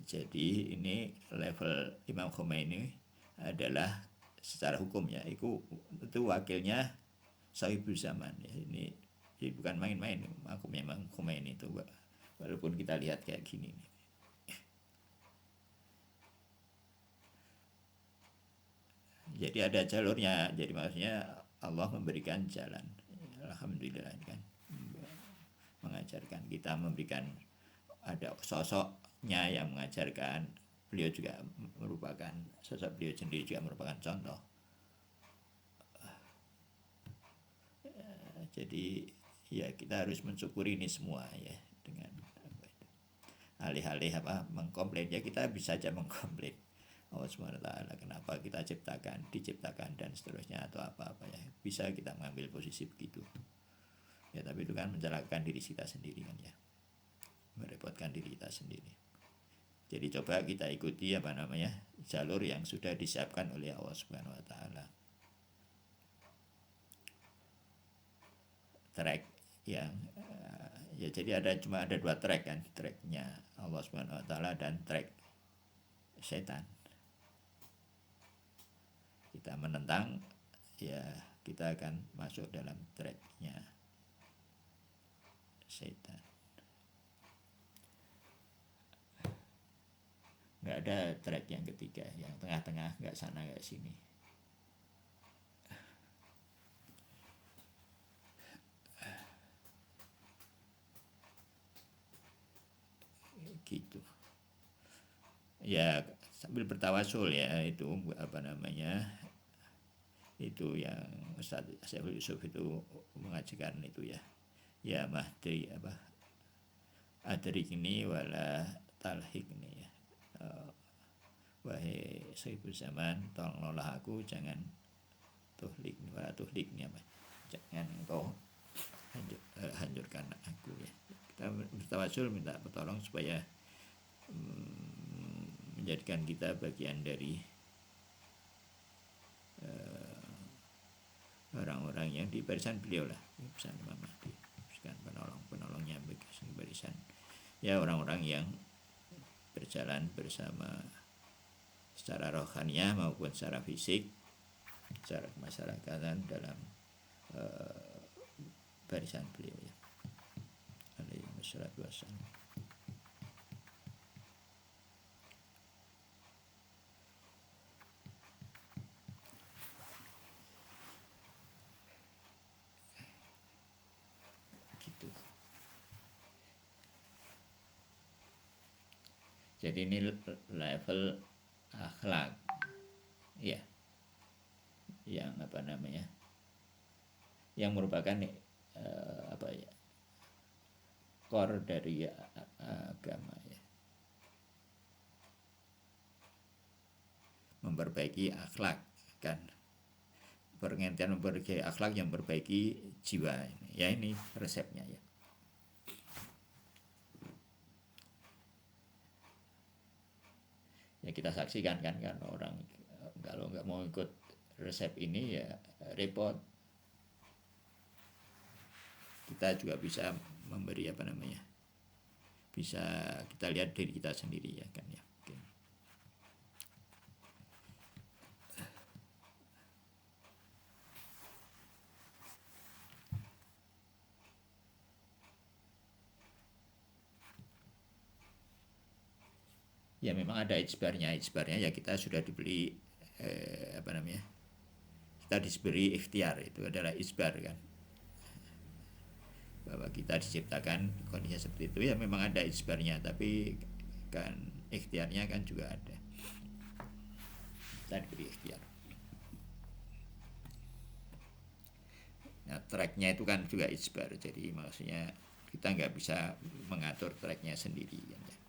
Jadi ini level Imam Khomeini adalah secara hukum ya, itu wakilnya Sahibul Zaman ya. Ini bukan main-main makumnya Imam Khomeini itu, walaupun kita lihat kayak gini nih. Jadi ada jalurnya, jadi maksudnya Allah memberikan jalan, alhamdulillah kan, mengajarkan kita, memberikan ada sosoknya yang mengajarkan. Beliau juga merupakan sosok, beliau sendiri juga merupakan contoh. Jadi ya kita harus mensyukuri ini semua ya, dengan alih-alih mengkomplain, ya kita bisa aja mengkomplain Allah SWT, kenapa kita diciptakan dan seterusnya atau apa-apa ya, bisa kita mengambil posisi begitu ya, tapi itu kan mencelakakan diri kita sendiri kan ya, merepotkan diri kita sendiri. Jadi coba kita ikuti jalur yang sudah disiapkan oleh Allah Subhanahu wa taala. Track yang ya, jadi cuma ada 2 track kan, tracknya Allah Subhanahu wa taala dan track setan. Kita menentang, ya kita akan masuk dalam tracknya setan. Nggak ada track yang ketiga, yang tengah-tengah, nggak sana nggak sini. Gitu ya, sambil bertawasul ya, itu itu yang Ustaz Syaiful Yusuf itu mengajarkan itu ya Mahdi adrikni wala talhikni ya, wahai Sayyidul Zaman, tolonglah aku, jangan tuhlikni wala tuhlikni, jangan engkau hancurkan aku ya. Kita bertawasul minta pertolong supaya menjadikan kita bagian dari orang-orang yang di barisan beliau lah, barisan Imam Mahdi, bukan penolongnya, barisan ya, orang-orang yang berjalan bersama secara rohaniah maupun secara fisik, secara kemasyarakatan dalam barisan beliau ya, alaihi wassalatu wassalam. Jadi ini level akhlak ya, yang yang merupakan core dari agama ya, memperbaiki akhlak kan, pengertian memperbaiki akhlak yang memperbaiki jiwa ya, ini resepnya ya. Ya kita saksikan kan orang kalau nggak mau ikut resep ini ya repot. Kita juga bisa memberi bisa kita lihat diri kita sendiri ya kan ya. Ya memang ada ijbarnya ya, kita sudah diberi kita diberi ikhtiar, itu adalah ijbar kan, bahwa kita diciptakan kondisi seperti itu ya, memang ada ijbarnya, tapi kan ikhtiarnya kan juga ada, kita diberi ikhtiar. Nah tracknya itu kan juga ijbar, jadi maksudnya kita nggak bisa mengatur tracknya sendiri kan ya.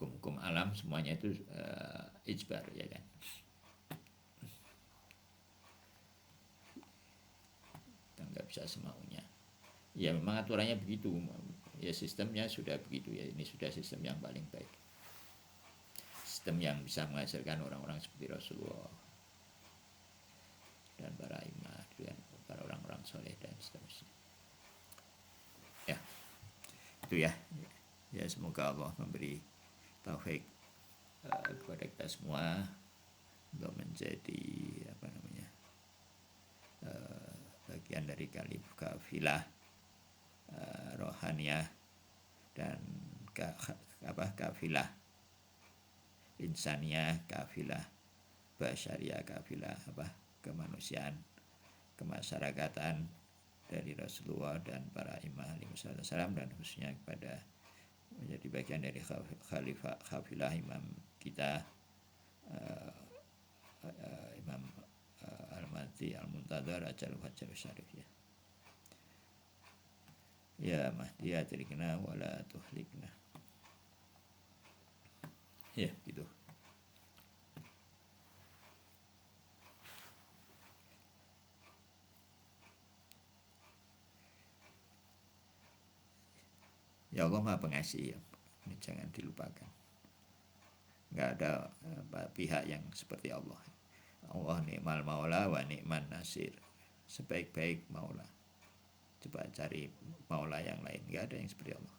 Hukum-hukum alam semuanya itu ijbar ya kan. Kita nggak bisa semaunya. Ya memang aturannya begitu. Ya sistemnya sudah begitu ya. Ini sudah sistem yang paling baik. Sistem yang bisa menghasilkan orang-orang seperti Rasulullah dan para imam, dan para orang-orang soleh dan seterusnya. Ya, itu ya. Ya semoga Allah memberi taufik kepada kita semua untuk menjadi bagian dari kafilah rohaniah dan kafilah insaniah, kafilah basyariah, kafilah kemanusiaan, kemasyarakatan dari Rasulullah dan para imam alaihi wasallam, dan khususnya kepada menjadi bagian dari kafilah imam kita Imam Ahmad Mahdi al-Muntadhar ajal fajar syarif ya. Ya Mahdi atrikna wala tuhlikna. Ya gitu. Ya Allah Maha Pengasih ya. Ini jangan dilupakan. Nggak ada pihak yang seperti Allah. Allah ni'mal maula wa ni'man nasir. Sebaik-baik maula. Coba cari maula yang lain. Nggak ada yang seperti Allah.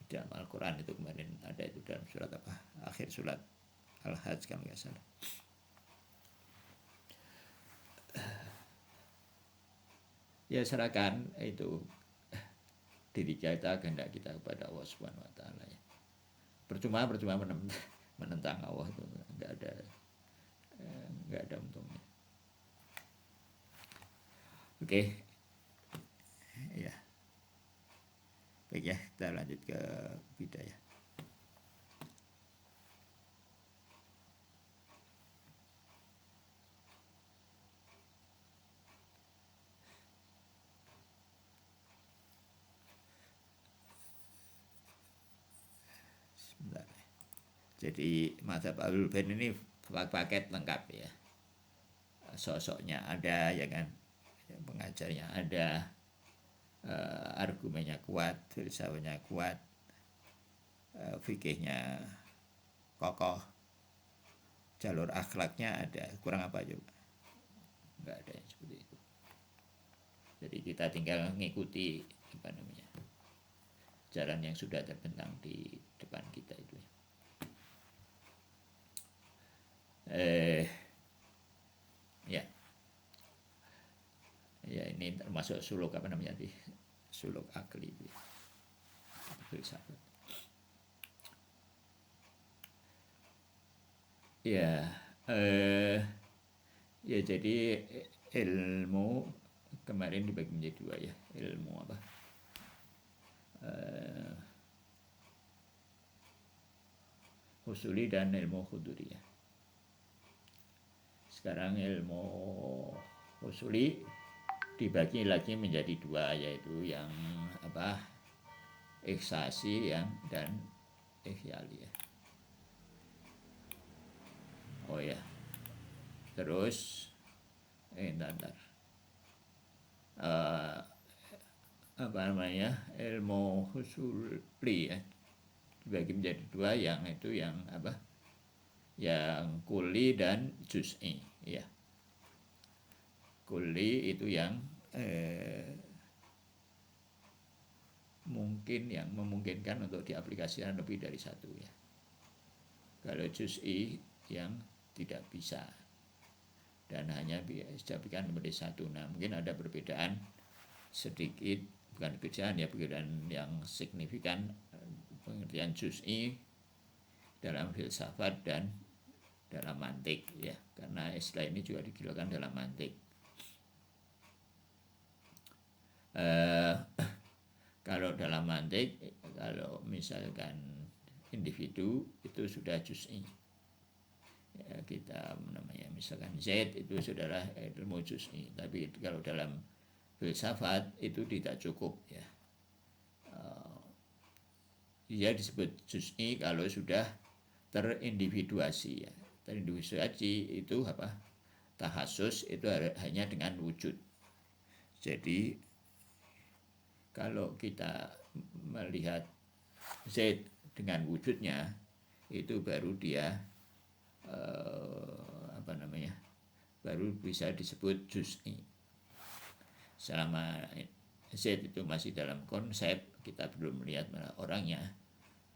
Dalam Al-Quran itu kemarin ada itu dalam surat apa? Akhir surat Al-Hajj kalau nggak salah. Ya serahkan itu diri kita, kehendak kita kepada Allah Subhanahu wa taala ya. Percuma menentang Allah itu nggak ada untungnya. Oke. Ya. Baik ya, kita lanjut ke bidayah. Sebentar. Jadi mazhab Ahlul Bait ini paket lengkap ya. Sosoknya ada ya kan, pengajarnya ada, argumennya kuat, filsafatnya kuat, fikihnya kokoh, jalur akhlaknya ada. Kurang apa coba? Nggak ada yang seperti itu. Jadi kita tinggal mengikuti apa namanya, jalan yang sudah terbentang di depan kita itu. Ya, ya ini termasuk suluk apa namanya di suluk akli itu. Filsafat. Ya, ya jadi ilmu kemarin dibagi menjadi dua ya, ilmu apa? Husuli dan ilmu huduriyah. Sekarang ilmu husuli dibagi lagi menjadi dua, yaitu yang apa? Ikhsasi yang dan ikhyali ya. Oh ya. Terus ntar. Apa namanya? Ilmu husuli ya. Dibagi menjadi dua, yang itu yang apa? Yang kuli dan juz'i ya. Kuli itu yang mungkin yang memungkinkan untuk diaplikasikan lebih dari satu ya. Kalau juz'i yang tidak bisa dan hanya bisa diaplikasikan lebih dari satu. Nah mungkin ada perbedaan sedikit, bukan perbedaan ya, perbedaan yang signifikan pengertian juz'i dalam filsafat dan dalam mantik ya, karena istilah ini juga digunakan dalam mantik. Kalau dalam mantik, kalau misalkan individu itu sudah juz'i ya, kita namanya misalkan Z itu saudara ilmu juz'i, tapi kalau dalam filsafat itu tidak cukup ya. Dia disebut juz'i kalau sudah terindividuasi ya. Terindividuasi itu apa? Tahasus itu hanya dengan wujud. Jadi kalau kita melihat Z dengan wujudnya, itu baru dia apa namanya, baru bisa disebut juz'i. Selama Z itu masih dalam konsep, kita belum melihat orangnya,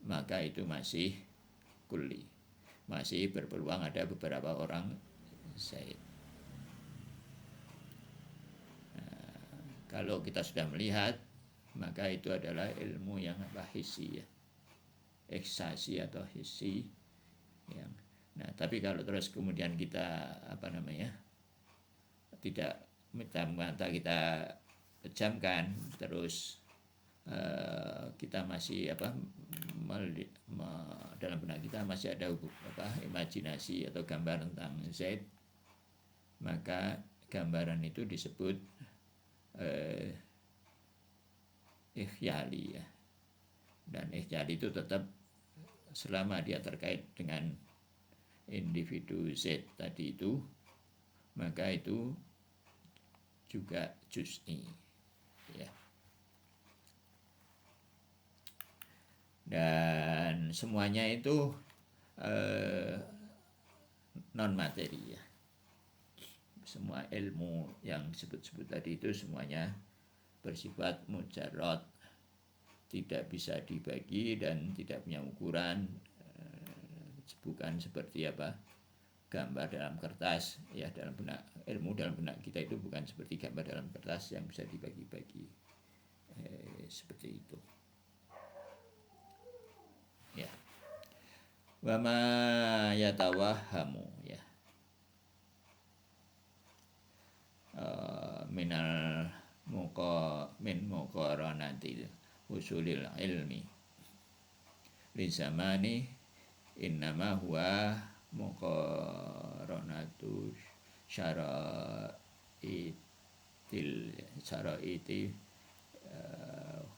maka itu masih kuli, masih berpeluang ada beberapa orang Z. Kalau kita sudah melihat, maka itu adalah ilmu yang apa, hissi ya, eksasi atau hissi yang. Nah tapi kalau terus kemudian kita apa namanya, tidak mata kita pejamkan, terus kita masih apa, dalam benak kita masih ada apa, imajinasi atau gambar tentang Z, maka gambaran itu disebut ikhyali ya. Dan ikhyali itu tetap selama dia terkait dengan individu Z tadi itu, maka itu juga juz'i ya. Dan semuanya itu non materi ya. Semua ilmu yang disebut-sebut tadi itu semuanya bersifat mujarrad, tidak bisa dibagi dan tidak punya ukuran, bukan seperti gambar dalam kertas ya. Dalam benak ilmu, dalam benak kita itu bukan seperti gambar dalam kertas yang bisa dibagi-bagi seperti itu ya. Wa ma yatawahhamu ya, minal min muqaranatil usulil ilmi li zamani innama huwa muqaranatu syara'iti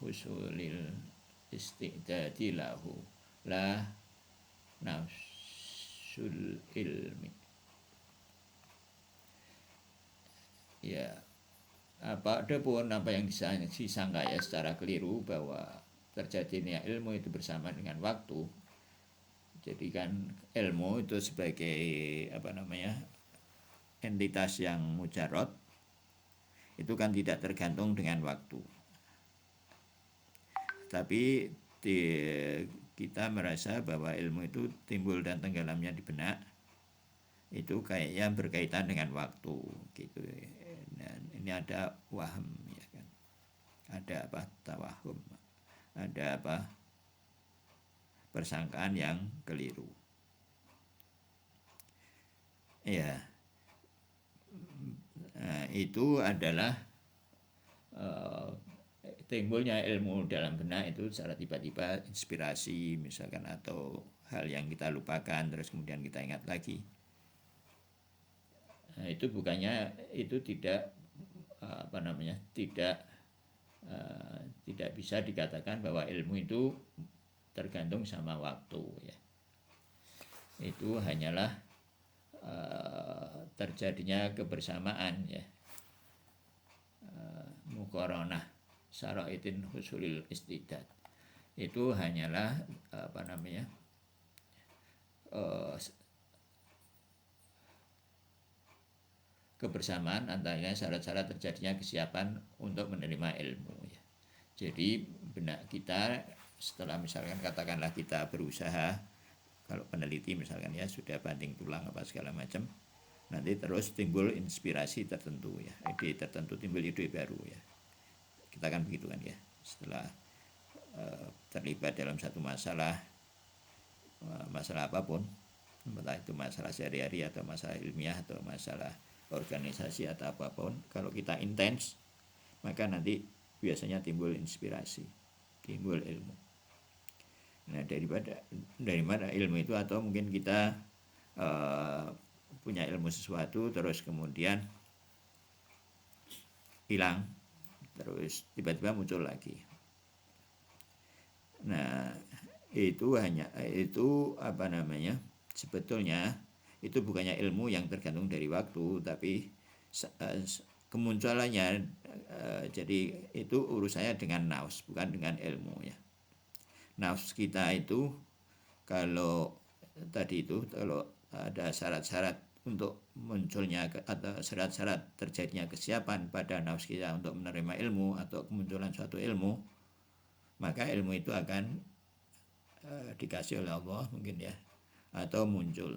husulil istidadi lahu la nafsul ilmi ya. Adapun apa yang disangka ya secara keliru bahwa terjadinya ilmu itu bersama dengan waktu. Jadi kan ilmu itu sebagai entitas yang mujarrad itu kan tidak tergantung dengan waktu. Tapi kita merasa bahwa ilmu itu timbul dan tenggelamnya di benak itu kayaknya berkaitan dengan waktu gitu. Dan ini ada waham ya kan, ada tawahum, ada persangkaan yang keliru ya. Itu adalah timbulnya ilmu dalam benak itu secara tiba-tiba, inspirasi misalkan, atau hal yang kita lupakan terus kemudian kita ingat lagi. Itu bukannya itu tidak tidak bisa dikatakan bahwa ilmu itu tergantung sama waktu ya. Itu hanyalah terjadinya kebersamaan ya, muqaranah syara'itin husulil istidad. Itu hanyalah kebersamaan antara syarat-syarat terjadinya kesiapan untuk menerima ilmu ya. Jadi benak kita setelah misalkan katakanlah kita berusaha, kalau peneliti misalkan ya sudah banting tulang apa segala macam, nanti terus timbul inspirasi tertentu ya, ide tertentu, timbul ide baru ya. Kita kan begitu kan ya, setelah terlibat dalam satu masalah apapun, entah itu masalah sehari-hari atau masalah ilmiah atau masalah organisasi atau apapun, kalau kita intens maka nanti biasanya timbul inspirasi, timbul ilmu. Nah dari mana ilmu itu? Atau mungkin kita punya ilmu sesuatu terus kemudian hilang, terus tiba-tiba muncul lagi. Nah itu sebetulnya itu bukannya ilmu yang tergantung dari waktu, tapi kemunculannya jadi itu urusannya dengan nafs, bukan dengan ilmu ya. Nafs kita itu kalau ada syarat-syarat untuk munculnya atau syarat-syarat terjadinya kesiapan pada nafs kita untuk menerima ilmu atau kemunculan suatu ilmu, maka ilmu itu akan dikasih oleh Allah mungkin ya, atau muncul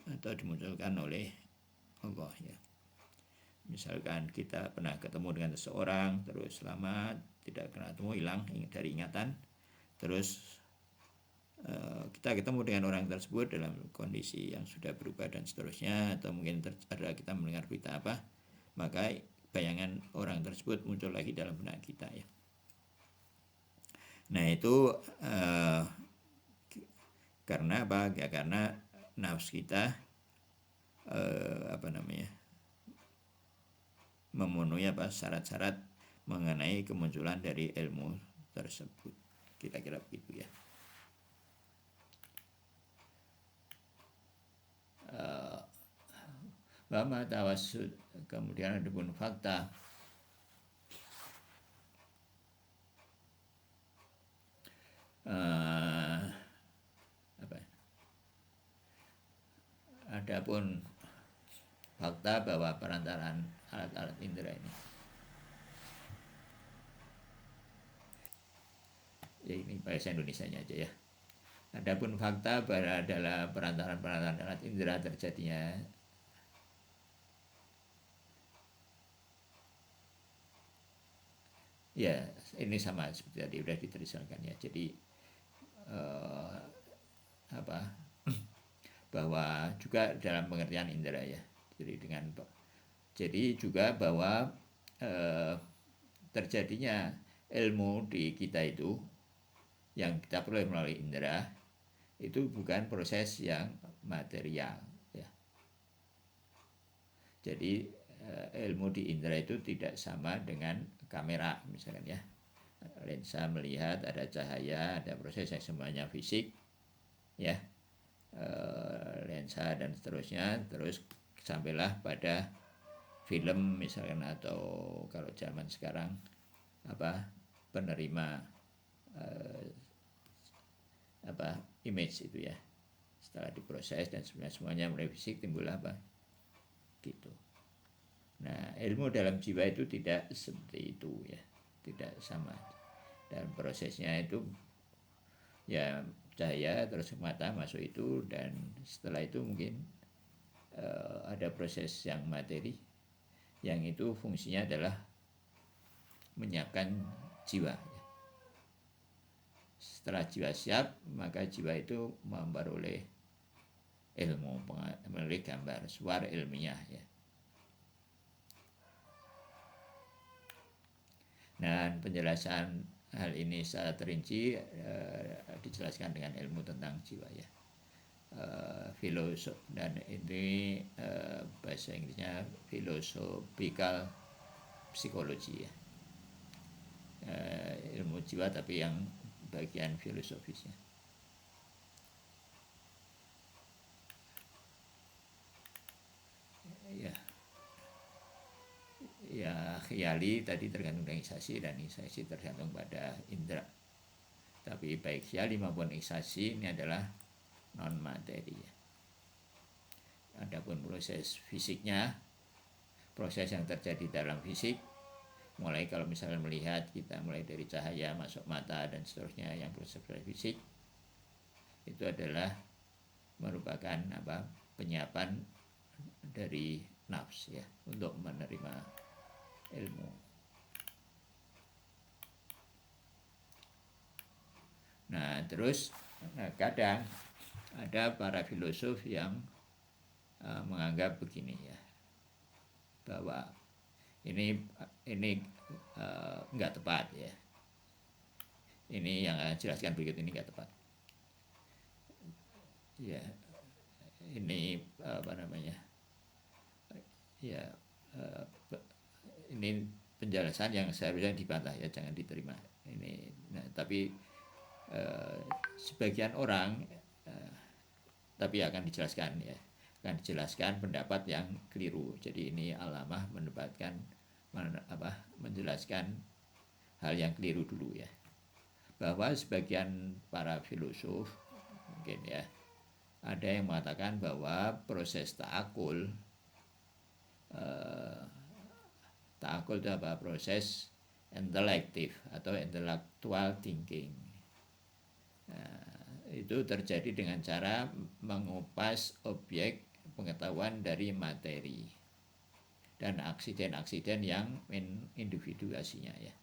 atau dimunculkan oleh Allah ya. Misalkan kita pernah ketemu dengan seseorang, terus lama tidak pernah ketemu, hilang dari ingatan, terus kita ketemu dengan orang tersebut dalam kondisi yang sudah berubah dan seterusnya, atau mungkin kita mendengar berita apa, maka bayangan orang tersebut muncul lagi dalam benak kita ya. Nah itu karena apa? Ya karena nafs kita memenuhi syarat-syarat mengenai kemunculan dari ilmu tersebut. Kira-kira begitu ya. Wama tawassud, kemudian ada pun fakta adapun fakta bahwa perantaraan alat-alat indera ini, ya ini bahasa Indonesianya aja ya. Adapun fakta adalah perantaraan alat indera terjadinya ya, ini sama seperti tadi sudah diterjemahkan ya. Jadi bahwa juga dalam pengertian indera ya. Jadi juga bahwa terjadinya ilmu di kita itu yang kita peroleh melalui indera itu bukan proses yang material ya. Jadi ilmu di indera itu tidak sama dengan kamera misalkan ya. Lensa melihat ada cahaya, ada proses yang semuanya fisik ya, lensa dan seterusnya, terus sampailah pada film misalkan, atau kalau zaman sekarang penerima image itu ya. Setelah diproses dan semuanya mulai fisik, timbul gitu. Nah, ilmu dalam jiwa itu tidak seperti itu ya, tidak sama. Dan prosesnya itu ya cahaya terus mata masuk itu, dan setelah itu mungkin ada proses yang materi yang itu fungsinya adalah menyiapkan jiwa ya. Setelah jiwa siap, maka jiwa itu memperoleh ilmu melalui gambar suara ilmiah ya. Dan penjelasan hal ini secara terinci dijelaskan dengan ilmu tentang jiwa ya, filosof, dan ini bahasa Inggrisnya philosophical psychology ya, ilmu jiwa tapi yang bagian filosofisnya ya. Ya, khiyali tadi tergantung dengan eksasi, dan eksasi tergantung pada indera. Tapi baik khiyali maupun eksasi ini adalah non materi ya. Adapun proses fisiknya, proses yang terjadi dalam fisik, mulai kalau misalnya melihat, kita mulai dari cahaya masuk mata dan seterusnya, yang proses fisik itu adalah merupakan penyiapan dari nafs ya untuk menerima ilmu. Nah, terus kadang ada para filosof yang menganggap begini ya, bahwa ini nggak tepat ya. Ini yang jelaskan berikut ini nggak tepat. Ya, ini ya, ini penjelasan yang seharusnya dibantah ya, jangan diterima ini. Nah, tapi sebagian orang tapi akan dijelaskan ya, akan dijelaskan pendapat yang keliru. Jadi ini alamah menjelaskan hal yang keliru dulu ya, bahwa sebagian para filosof mungkin ya, ada yang mengatakan bahwa proses ta'akul itu proses intelektif atau intellectual thinking. Itu terjadi dengan cara mengupas objek pengetahuan dari materi dan aksiden-aksiden yang individuasinya ya.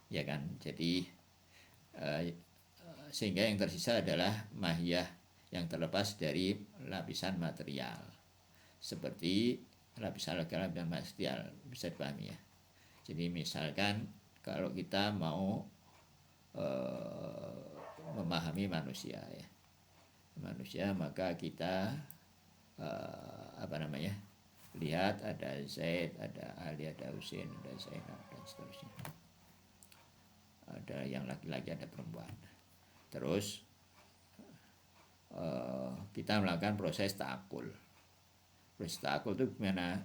Ya kan, jadi sehingga yang tersisa adalah mahiyah yang terlepas dari lapisan material, seperti lapisan material, bisa dipahami ya. Jadi misalkan kalau kita mau memahami manusia ya, maka kita apa namanya, lihat ada Zaid, ada Ali, ada Husain, ada Zainab dan seterusnya, ada yang laki-laki, ada perempuan. Terus kita melakukan proses ta'akul. Proses ta'akul itu gimana?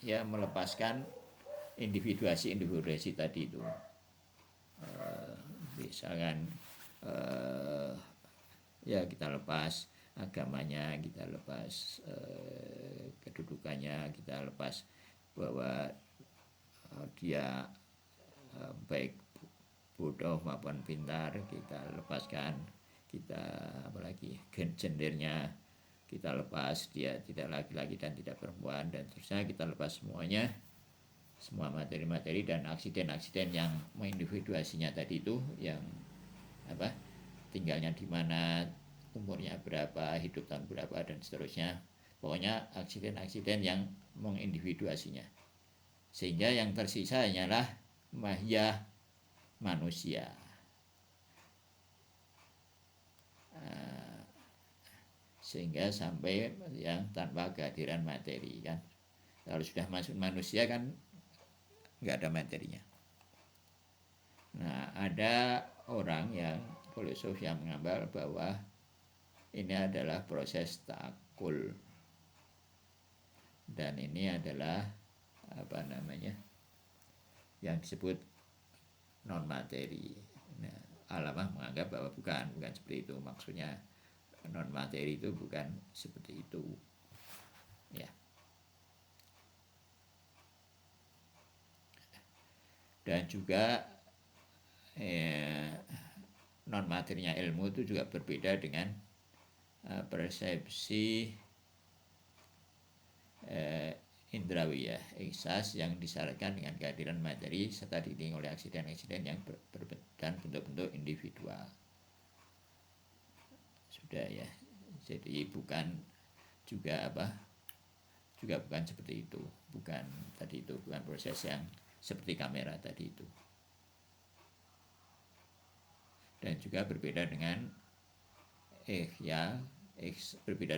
Ya melepaskan individuasi tadi itu. Misalkan ya kita lepas agamanya, kita lepas kedudukannya, kita lepas bahwa dia baik bodoh maupun pintar, kita lepaskan. Kita apalagi gendernya kita lepas, dia tidak laki-laki dan tidak perempuan, dan terusnya kita lepas semuanya, semua materi-materi dan aksiden-aksiden yang mengindividuasinya tadi itu, yang apa, tinggalnya di mana, umurnya berapa, hidup tahun berapa dan seterusnya. Pokoknya aksiden-aksiden yang mengindividuasinya, sehingga yang tersisa hanyalah mahiyah manusia. Sehingga sampai yang tanpa kehadiran materi kan. Kalau sudah masuk manusia kan nggak ada materinya. Nah, ada orang yang filosof yang mengambil bahwa ini adalah proses ta'akul, dan ini adalah apa namanya, yang disebut non materi. Nah, Alamah menganggap bahwa bukan seperti itu. Maksudnya non materi itu bukan seperti itu, ya. Dan juga non materinya ilmu itu juga berbeda dengan persepsi indrawiyah, ihsas, yang disyaratkan dengan kehadiran materi serta diiringi oleh aksiden-aksiden yang dan bentuk-bentuk individual. Sudah ya. Jadi bukan juga juga bukan seperti itu. Bukan tadi itu, bukan proses yang seperti kamera tadi itu. Dan juga berbeda dengan berbeda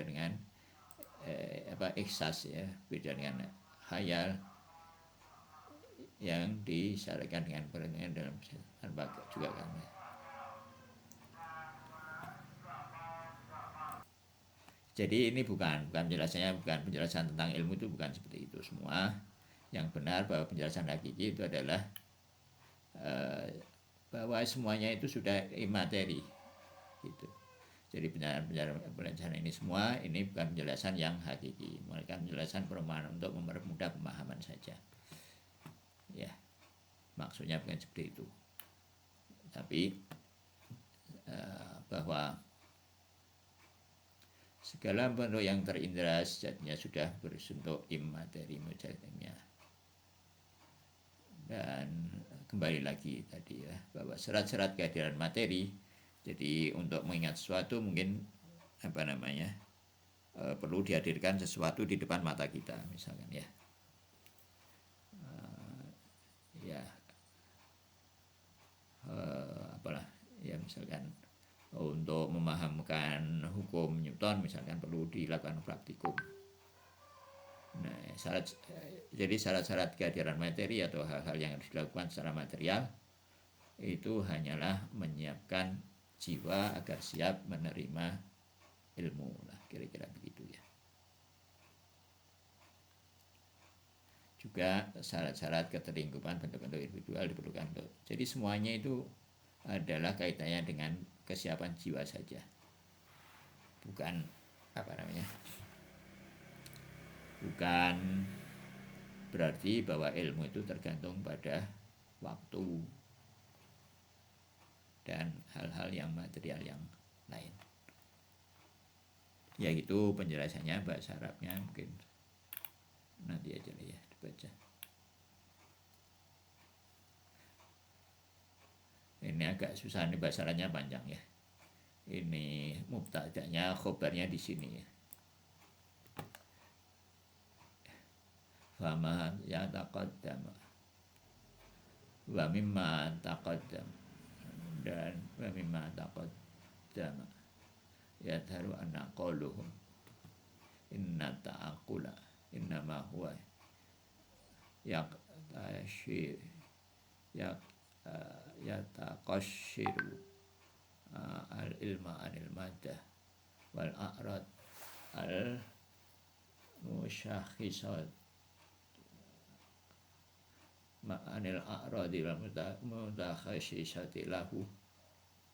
dengan ihsas ya, beda dengan khayal yang disyaratkan dengan perlindungan dalam tanpa juga kan. Jadi ini bukan penjelasannya, bukan penjelasan tentang ilmu, itu bukan seperti itu semua. Yang benar bahwa penjelasan hakiki itu adalah bahwa semuanya itu sudah imateri gitu. Jadi penjelasan ini semua ini bukan penjelasan yang hakiki, melainkan penjelasan perumpamaan untuk mempermudah pemahaman saja. Ya, maksudnya bukan seperti itu. Tapi bahwa segala bentuk yang terindra sejatinya sudah berbentuk imateri mujadimnya. Dan kembali lagi tadi ya, bahwa syarat-syarat kehadiran materi. Jadi untuk mengingat sesuatu mungkin perlu dihadirkan sesuatu di depan mata kita, misalkan ya. Misalkan untuk memahamkan hukum Newton misalkan perlu dilakukan praktikum. Nah, jadi syarat-syarat kehadiran materi atau hal-hal yang harus dilakukan secara material itu hanyalah menyiapkan jiwa agar siap menerima ilmu lah, kira-kira begitu ya. Juga syarat-syarat keterlingkupan bentuk-bentuk individual diperlukan untuk. Jadi semuanya itu adalah kaitannya dengan kesiapan jiwa saja, bukan bukan berarti bahwa ilmu itu tergantung pada waktu dan hal-hal yang material yang lain. Ya itu penjelasannya, bahasa Arabnya mungkin nanti aja ya dibaca. Ini agak susah nih, bahasa Arabnya panjang ya. Ini mubtada'nya, khobarnya di sini ya. Fama ya taqaddam wa mimma taqaddam dan wa mimma taqaddam ya taru anna qauluhum inna ta'akula innama huwa yaqtashir yataqashiru al ilma anil madah wal a'rad al musyakhisat ma'anil a'radi wal mutakhashisati lahu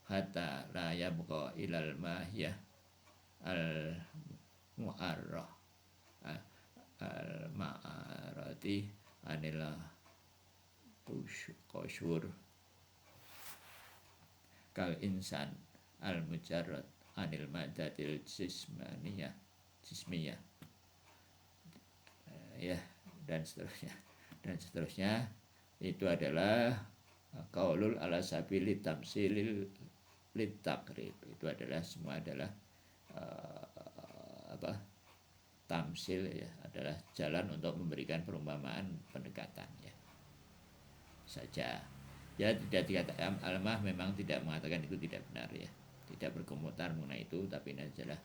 hatta la yabqa ilal mahiyah al mu'arrah al ma'arati anil qusyur kal insan al mujarrad anil madatil jismiyah ya dan seterusnya itu adalah qaulul ala sabili tamsilil litakrib. Itu adalah semua adalah tamsil ya, adalah jalan untuk memberikan perumpamaan pendekatan ya saja. Ya tidak dikatakan Al-Mah memang tidak mengatakan itu tidak benar ya, tidak berkomentar mengenai itu, tapi ini adalah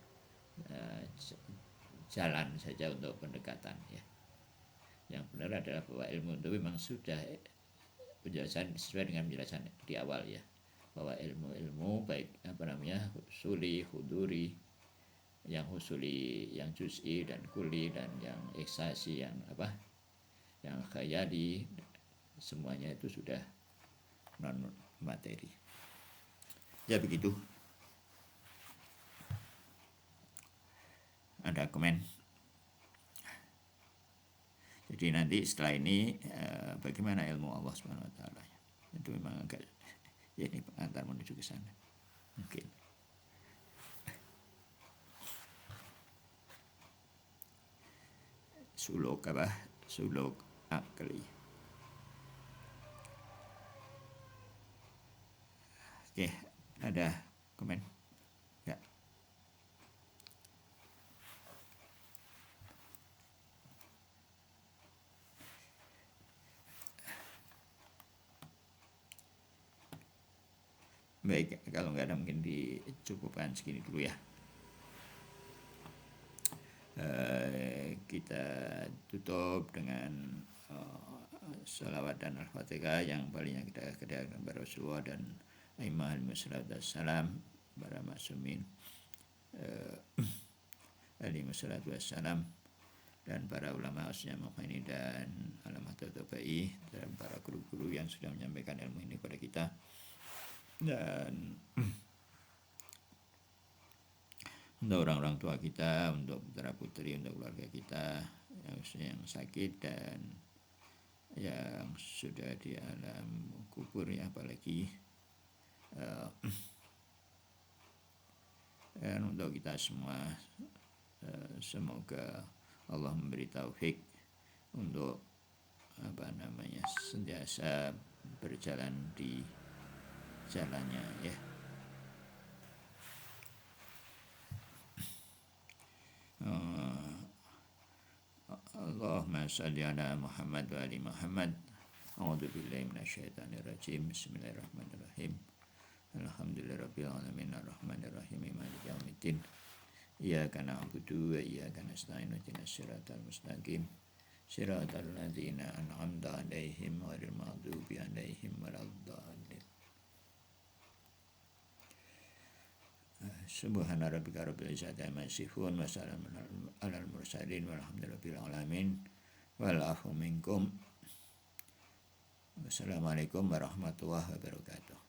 jalan saja untuk pendekatan ya. Yang benar adalah bahwa ilmu itu memang sudah penjelasan sesuai dengan penjelasan di awal ya, bahwa ilmu baik husuli, huduri, yang husuli, yang juz'i dan kuli, dan yang eksasi, yang khayali, semuanya itu sudah non materi. Ya begitu. Ada komen? Jadi nanti setelah ini bagaimana ilmu Allah Subhanahu wa taala. Itu memang agak ya ini pengantar menuju ke sana. Mungkin. Suluk akli. Oke, ada komen? Ya. Baik, kalau nggak ada mungkin dicukupkan segini dulu ya. Kita tutup dengan salawat dan al-fatihah yang palingnya kita kepada Rasulullah dan a'immah al-mussalam para ma'sumin alaihi wassalatu wassalam, dan para ulama khususnya Muqaini dan alamat tabai, dan para guru-guru yang sudah menyampaikan ilmu ini kepada kita, dan untuk orang-orang tua kita, untuk putra putri, untuk keluarga kita yang sakit dan yang sudah di alam kubur ya, apalagi dan untuk kita semua semoga Allah memberi taufik untuk sentiasa berjalan di jalannya ya. Allahumma salli ala Muhammad wa ali Muhammad. A'udzu billahi minasyaitonir rajim. Bismillahirrahmanirrahim. Alhamdulillahirabbil alamin arrahmanir rahim maliki yaumiddin. Iyyaka na'budu wa iyyaka nasta'in ihdinas siratal mustaqim. Siratal ladzina an'amta 'alaihim ghairil maghdubi 'alaihim waladdallin. Subhana rabbika rabbil izzati amma yasifun wa salamun alal mursalin walhamdulillahi alamin. Wal afu minkum. Wassalamualaikum warahmatullahi wabarakatuh.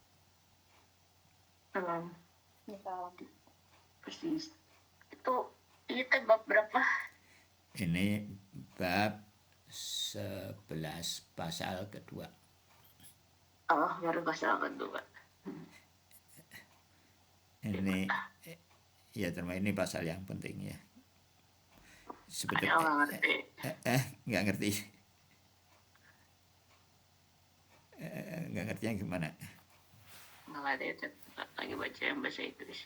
Persis. Itu bab berapa? Ini bab 11 pasal kedua. Oh, baru pasal kedua. Ini ya termasuk ini pasal yang penting ya. Sebetulnya nggak ngerti. Nggak ngerti yang gimana? Nggak ada itu, lagi baca yang bahasa Inggris.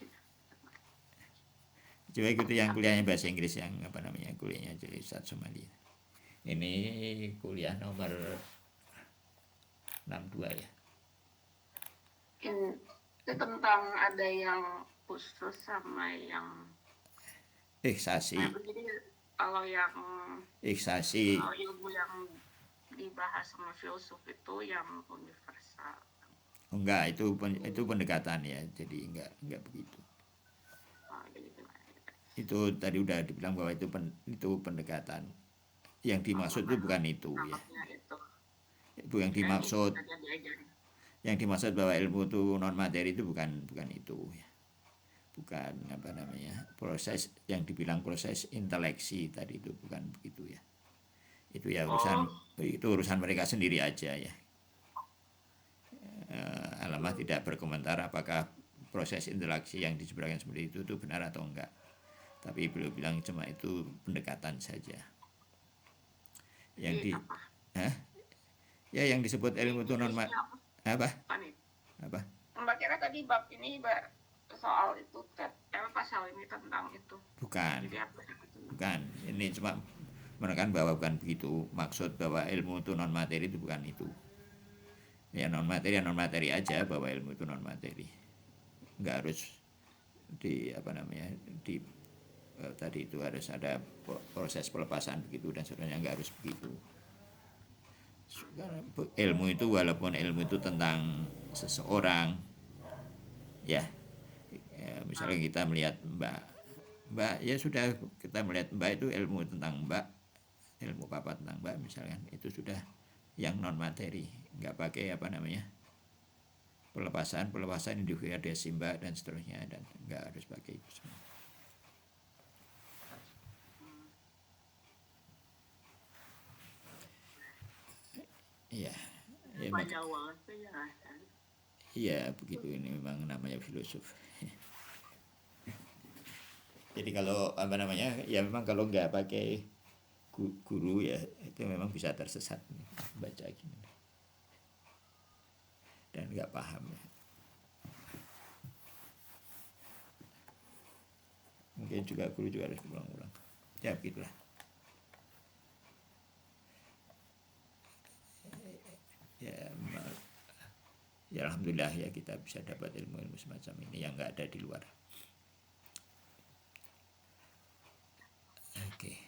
Coba ikuti yang kuliahnya bahasa Inggris, yang kuliahnya jadi Ustaz Somali. Ini kuliah nomor 62 ya. Itu tentang ada yang khusus sama yang Eksasi. jadi kalau yang Iksasi ilmu yang dibahas sama filsuf itu yang universal. enggak, itu pendekatan ya, jadi enggak begitu. Jadi gimana gitu. Itu tadi udah dibilang bahwa itu pendekatan. Yang dimaksud itu bukan itu ya. Nangkapnya itu Itu yang yang itu dimaksud. saja diajarin. Yang dimaksud bahwa ilmu itu non materi itu bukan itu ya. Bukan apa namanya, proses yang dibilang proses inteleksi tadi itu bukan begitu ya. Itu ya Oh, urusan mereka sendiri aja ya. Alamah tidak berkomentar apakah proses interaksi yang disebutkan seperti itu benar atau enggak. Tapi beliau bilang cuma itu pendekatan saja. Yang jadi di apa? Hah? Ya yang disebut ilmu itu non Jenisnya apa? apa? Bukan itu. Apa? Mbak kira tadi bab ini Mbak soal itu pasal ini tentang itu. Bukan. Jadi apa itu? Bukan. Ini cuma menekan bahwa bukan begitu. Maksud bahwa ilmu itu non materi itu bukan itu. Ya non materi aja bahwa ilmu itu non materi. Enggak harus di apa namanya di tadi itu harus ada proses pelepasan begitu dan sebenarnya nggak harus begitu. Ilmu itu walaupun ilmu itu tentang seseorang ya, misalnya kita melihat mbak ya sudah, kita melihat mbak itu ilmu tentang mbak, ilmu papa tentang mbak misalkan, itu sudah yang non materi, nggak pakai apa namanya pelepasan individuasi mbak dan seterusnya, dan nggak harus pakai itu semua. Iya, ya Banyak banget ya. iya begitu, ini memang namanya filosof. Jadi kalau apa namanya ya memang kalau nggak pakai guru ya itu memang bisa tersesat baca gini dan nggak paham ya. Mungkin juga guru juga harus ulang-ulang ya begitulah. Ya, ya alhamdulillah ya kita bisa dapat ilmu-ilmu semacam ini yang nggak ada di luar. Oke.